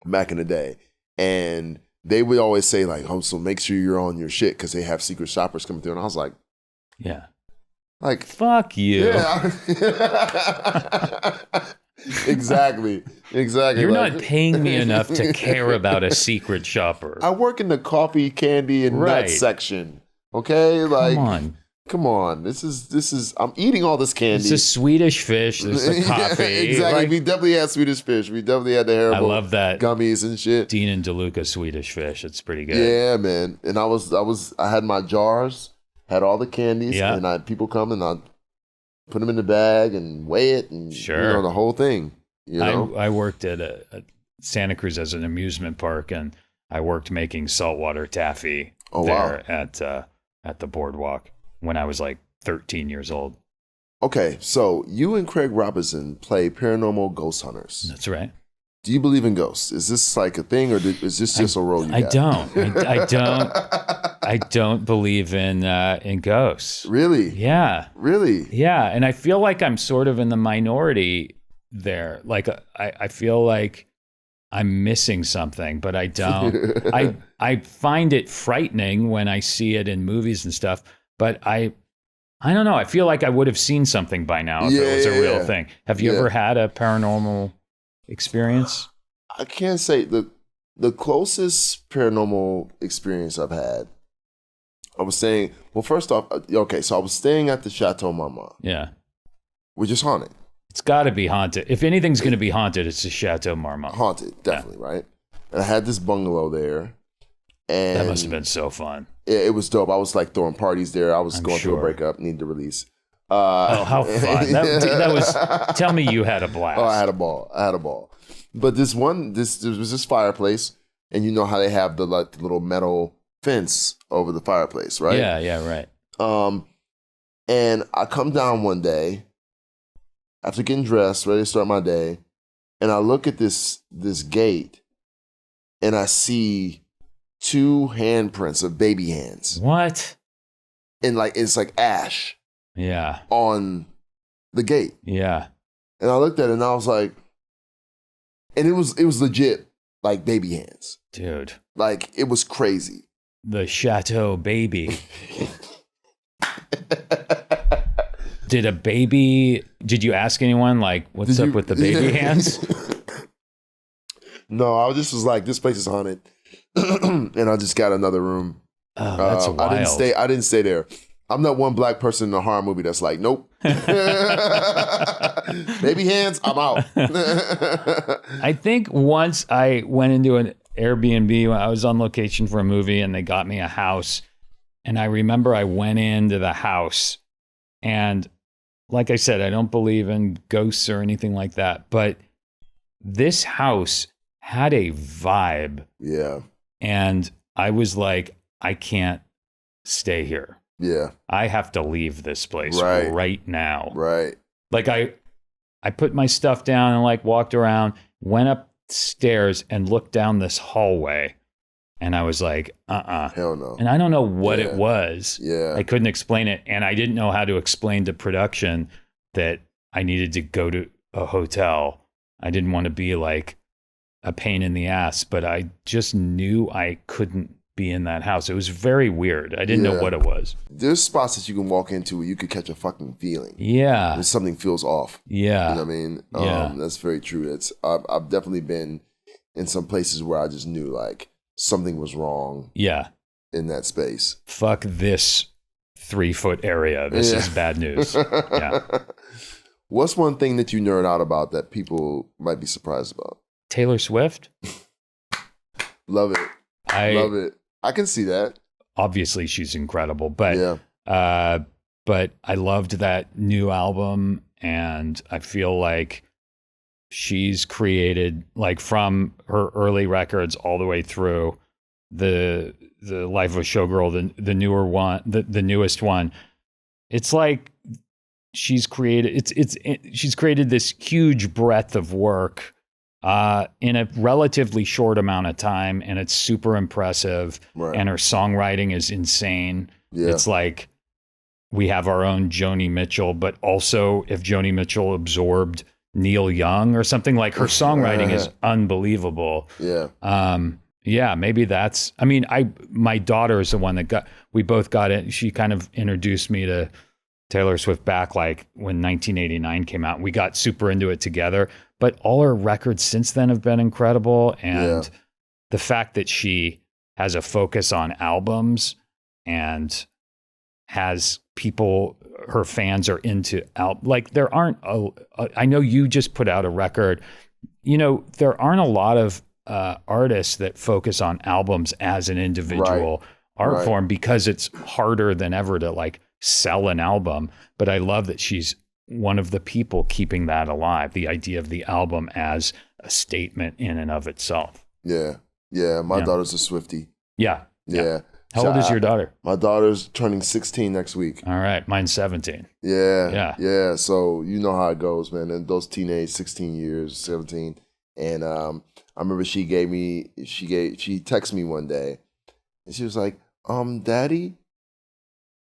Back in the day. And they would always say like, oh, so make sure you're on your shit because they have secret shoppers coming through. And I was like, yeah. Like, fuck you. Yeah. Exactly. You're not paying me enough to care about a secret shopper. I work in the coffee, candy, and nut section. Okay? Like, come on. This is I'm eating all this candy. It's a Swedish fish. There's the coffee. Exactly. Like, we definitely had Swedish fish. We definitely had the Haribo. I love that gummies and shit. Dean and DeLuca Swedish fish. It's pretty good. Yeah, man. And I had my jars, had all the candies, and people come and I'd put them in the bag and weigh it and you know, the whole thing. You know? I worked at a Santa Cruz as an amusement park, and I worked making saltwater taffy at the boardwalk when I was like 13 years old. Okay, so you and Craig Robinson play paranormal ghost hunters. That's right. Do you believe in ghosts? Is this like a thing, or is this just a role you got? I don't. I don't believe in ghosts. Really? Yeah. Really? Yeah, and I feel like I'm sort of in the minority there. Like I feel like I'm missing something, but I don't. I find it frightening when I see it in movies and stuff, but I don't know. I feel like I would have seen something by now if it was a real thing. Have you ever had a paranormal experience? I can't say the closest paranormal experience I've had. I was staying. Well, first off, okay, so I was staying at the Chateau Marmont. Yeah, which is haunted. It's got to be haunted. If anything's going to be haunted, it's the Chateau Marmont. Haunted, definitely, right? And I had this bungalow there. And that must have been so fun. It was dope. I was like throwing parties there. I was going through a breakup, needed to release. How fun. That was, tell me you had a blast. Oh, I had a ball. But there was this fireplace, and you know how they have the little metal fence over the fireplace, right? Yeah, right. And I come down one day after getting dressed, ready to start my day, and I look at this gate, and I see 2 handprints of baby hands. What? And it's like ash. Yeah. On the gate. Yeah. And I looked at it and I was like, and it was legit, like baby hands. Dude. Like it was crazy. The Chateau baby. Did you ask anyone like, what's up with the baby hands? No, I just was like, this place is haunted. And I just got another room. Oh, that's wild. I didn't stay there. I'm not one black person in a horror movie that's like, nope. Baby hands, I'm out. I think once I went into an Airbnb when I was on location for a movie and they got me a house. And I remember I went into the house and like I said, I don't believe in ghosts or anything like that, but this house had a vibe. Yeah. And I was like, I can't stay here. Yeah. I have to leave this place right now. Right. Like I put my stuff down and like walked around, went upstairs and looked down this hallway. And I was like, Hell no. And I don't know what it was. Yeah. I couldn't explain it. And I didn't know how to explain to production that I needed to go to a hotel. I didn't want to be like a pain in the ass, but I just knew I couldn't be in that house. It was very weird. I didn't know what it was. There's spots that you can walk into where you could catch a fucking feeling. Yeah. When something feels off. Yeah. You know what I mean? Yeah. That's very true. I've definitely been in some places where I just knew like something was wrong. Yeah. In that space. Fuck this 3-foot area. This is bad news. Yeah. What's one thing that you nerd out about that people might be surprised about? Taylor Swift. Love it. Love it. I can see that. Obviously, she's incredible, but but I loved that new album, and I feel like she's created like from her early records all the way through the Life of a Showgirl, the newer one, the newest one. It's like she's created she's created this huge breadth of work in a relatively short amount of time, and it's super impressive. Right. And her songwriting is insane. Yeah. It's like we have our own Joni Mitchell, but also if Joni Mitchell absorbed Neil Young or something, like her songwriting is unbelievable. Yeah. Yeah, maybe that's, I mean, my daughter is the one that we both got it. She kind of introduced me to Taylor Swift back like when 1989 came out. We got super into it together, but all her records since then have been incredible. And the fact that she has a focus on albums and has people, her fans are into like there aren't I know you just put out a record, you know, there aren't a lot of artists that focus on albums as an individual art form because it's harder than ever to like sell an album. But I love that she's one of the people keeping that alive, the idea of the album as a statement in and of itself. Yeah. Yeah. My daughter's a Swiftie. Yeah. Yeah. How old is your daughter? My daughter's turning 16 next week. All right. Mine's 17. Yeah. Yeah. So you know how it goes, man. And those teenage 16 years, 17. And I remember she texted me one day and she was like, Daddy,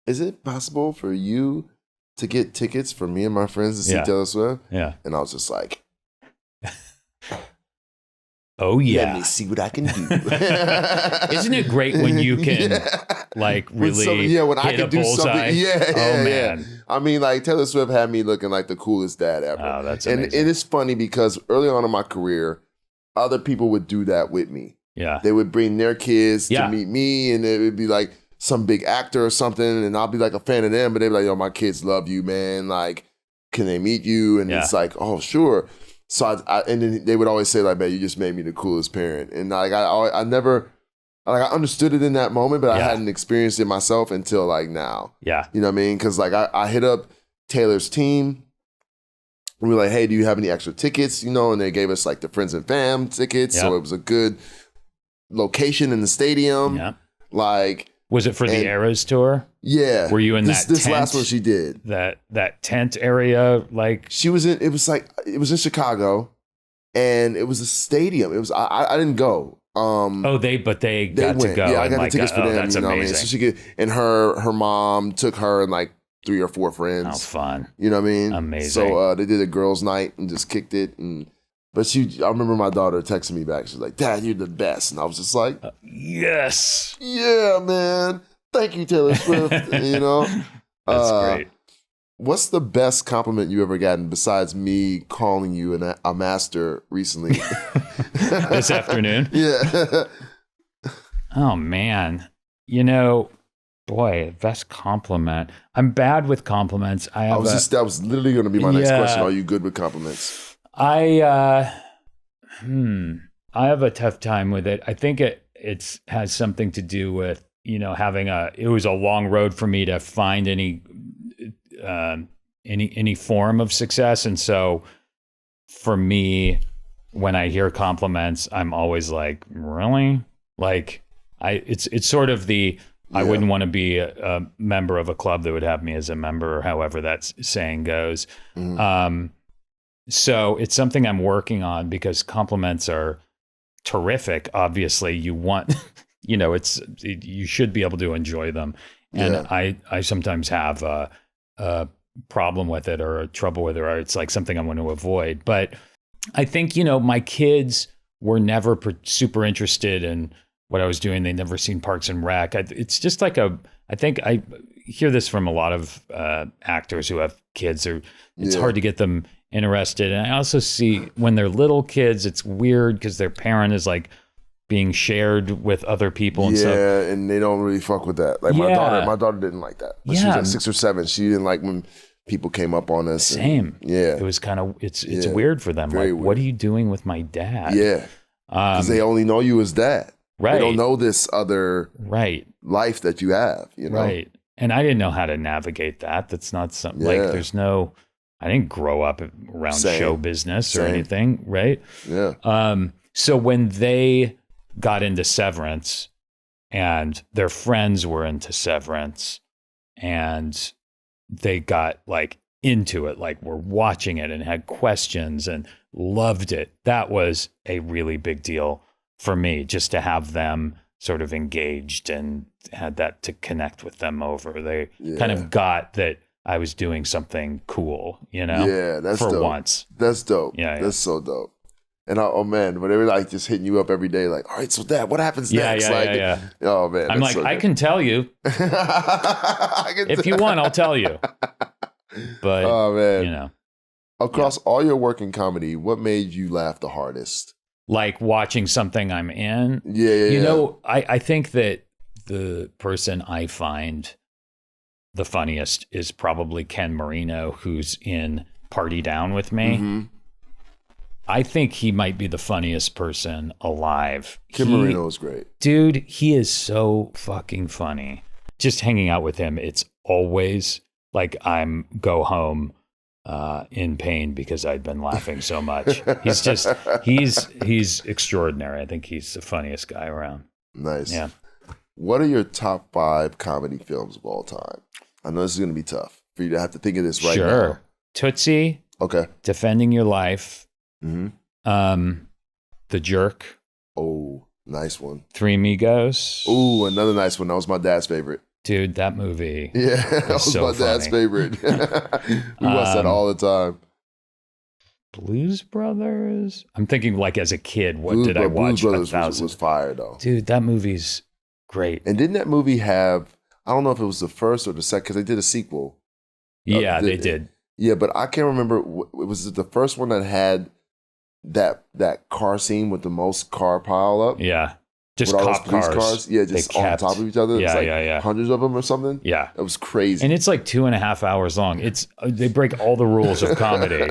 is it possible for you to get tickets for me and my friends to see Taylor Swift? Yeah. And I was just like, oh yeah. Let me see what I can do. Isn't it great when you can like really when I can do something. Man. I mean, like Taylor Swift had me looking like the coolest dad ever. Oh, that's amazing. And it is funny because early on in my career, other people would do that with me. Yeah. They would bring their kids to meet me, and it would be like some big actor or something, and I'll be like a fan of them, but they'd be like, yo, my kids love you, man. Like, can they meet you? And it's like, oh, sure. So and then they would always say like, man, you just made me the coolest parent. And like I never, like I understood it in that moment, but I hadn't experienced it myself until like now. Yeah. You know what I mean? Because like I hit up Taylor's team. We were like, hey, do you have any extra tickets? And they gave us like the friends and fam tickets. Yep. So it was a good location in the stadium. Yeah. Like, was it for the Eras tour? Yeah. Were you in that this tent? Last one she did. That tent area, like she was in. It was in Chicago, and it was a stadium. It was. I didn't go. They got to go. Yeah, I got the tickets for them. That's amazing. What I mean? So she could, and her mom took her and like 3 or 4 friends. Oh, fun. You know what I mean? Amazing. So they did a girls' night and just kicked it. But I remember my daughter texting me back. She's like, "Dad, you're the best." And I was just like, yes. Yeah, man. Thank you, Taylor Swift. That's great. What's the best compliment you ever gotten besides me calling you a master recently? This afternoon? Yeah. Oh, man. Boy, best compliment. I'm bad with compliments. That was literally going to be my next question. Are you good with compliments? I have a tough time with it. I think it has something to do with, it was a long road for me to find any form of success. And so for me, when I hear compliments, I'm always like, really? Like it's sort of I wouldn't want to be a member of a club that would have me as a member, or however that saying goes. Mm-hmm. So it's something I'm working on, because compliments are terrific. Obviously you want, you should be able to enjoy them. And I sometimes have a problem with it, or a trouble with it, or it's like something I want to avoid. But I think, my kids were never super interested in what I was doing. They'd never seen Parks and Rec. It's just like I think I hear this from a lot of actors who have kids. It's hard to get them interested. And I also see when they're little kids, it's weird because their parent is like being shared with other people and stuff. Yeah, and they don't really fuck with that. Like my daughter didn't like that. When she was like 6 or 7, she didn't like when people came up on us. Same. It was kind of, it's weird for them. Like, what are you doing with my dad? Yeah. Because they only know you as dad. Right. They don't know this other life that you have, Right. And I didn't know how to navigate that. That's not something like I didn't grow up around show business or anything. Right. Yeah. So when they got into Severance and their friends were into Severance and they got like into it, like were watching it and had questions and loved it. That was a really big deal for me, just to have them sort of engaged and had that to connect with them over. They kind of got that I was doing something cool, Yeah, that's for dope. once. That's dope. Yeah. That's so dope. And oh man, when they were like just hitting you up every day, like, all right, so Dad, what happens next? Oh man. I'm like, I can tell you. If you want, I'll tell you. But oh man. Across all your work in comedy, what made you laugh the hardest? Like watching something I'm in. Yeah. I think that the person I find the funniest is probably Ken Marino, who's in Party Down with Me. Mm-hmm. I think he might be the funniest person alive. Ken Marino is great. Dude, he is so fucking funny. Just hanging out with him, it's always like go home in pain because I'd been laughing so much. He's extraordinary. I think he's the funniest guy around. Nice. Yeah. What are your top 5 comedy films of all time? I know this is going to be tough for you to have to think of this right now. Sure. Tootsie. Okay. Defending Your Life. Mm-hmm. The Jerk. Oh, nice one. Three Amigos. Oh, another nice one. That was my dad's favorite. Dude, that movie. Yeah, that was so my dad's favorite. We watched that all the time. Blues Brothers? I'm thinking like as a kid, what did I watch? Blues Brothers was fire though. Dude, that movie's great. And didn't that movie have, I don't know if it was the first or the second, because they did a sequel. Yeah, they did. Yeah, but I can't remember. Was it the first one that had that car scene with the most car pile up? Yeah. Just cop cars. Yeah, just on top of each other. Yeah, like hundreds of them or something. Yeah. It was crazy. And it's like 2.5 hours long. They break all the rules of comedy.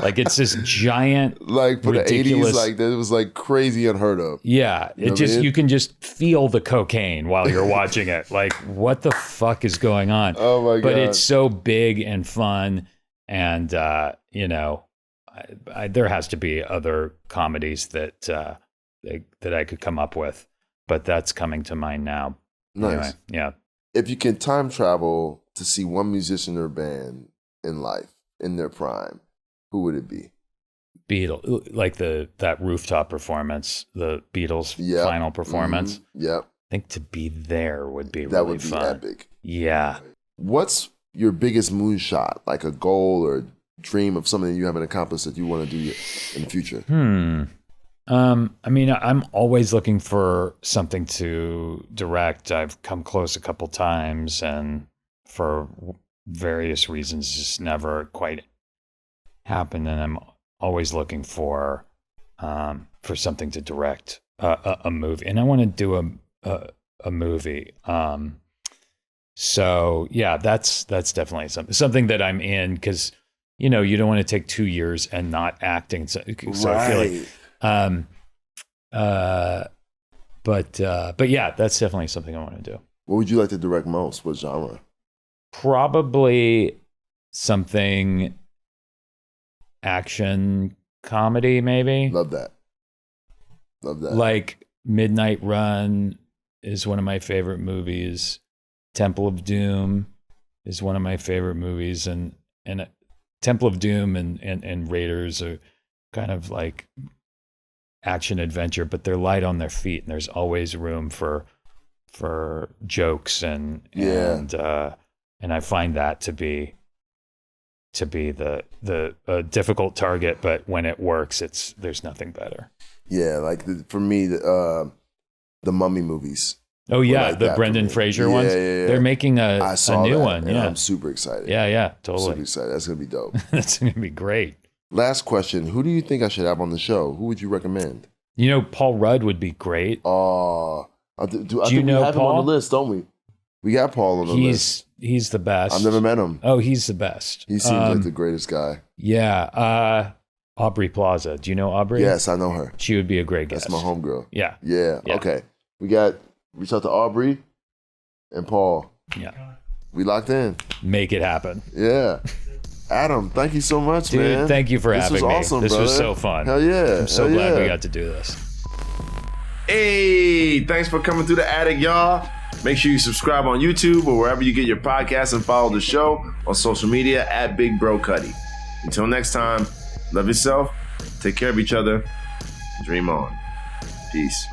Like it's this giant, like for ridiculous, the 80s, like it was like crazy unheard of. Yeah. You can just feel the cocaine while you're watching it. Like what the fuck is going on? Oh my God. But it's so big and fun. And, there has to be other comedies that I could come up with, but that's coming to mind now. Nice. Anyway, yeah. If you can time travel to see one musician or band in life, in their prime, who would it be? Beatles, like that rooftop performance, the Beatles final performance. Mm-hmm. Yep. I think to be there would be that really would be fun. epic. Yeah. What's your biggest moonshot, like a goal or dream of something that you haven't accomplished that you want to do in the future? I mean, I'm always looking for something to direct. I've come close a couple times, and for various reasons, just never quite happened. And I'm always looking for something to direct a movie, and I want to do a movie. So yeah, that's definitely something that I'm in, because you don't want to take 2 years and not acting. So I feel like. But yeah, that's definitely something I want to do. What would you like to direct most? What genre? Probably something action comedy, maybe. Love that. Like Midnight Run is one of my favorite movies. Temple of Doom is one of my favorite movies, and Temple of Doom and Raiders are kind of like action adventure, but they're light on their feet, and there's always room for jokes and I find that to be the difficult target, but when it works, there's nothing better. Yeah, like for me, the Mummy movies. Oh yeah, like the Brendan Fraser ones. Yeah. They're making a new one. Yeah, I'm super excited. Yeah, totally. Super excited. That's gonna be dope. That's gonna be great. Last question: who do you think I should have on the show? Who would you recommend? Paul Rudd would be great. Oh, I think we have Paul? him on the list, don't we? We got Paul on the list. He's the best. I've never met him. Oh, he's the best. He seems like the greatest guy. Yeah. Aubrey Plaza. Do you know Aubrey? Yes, I know her. She would be a great guest. That's my homegirl. Yeah. Okay. Reach out to Aubrey and Paul. Yeah. We locked in. Make it happen. Yeah. Adam, thank you so much, dude, man. Thank you for having me. This was awesome, brother. Was so fun. Hell yeah. I'm so glad we got to do this. Hey, thanks for coming through the attic, y'all. Make sure you subscribe on YouTube or wherever you get your podcasts, and follow the show on social media at Big Bro Cuddy. Until next time, love yourself, take care of each other, dream on. Peace.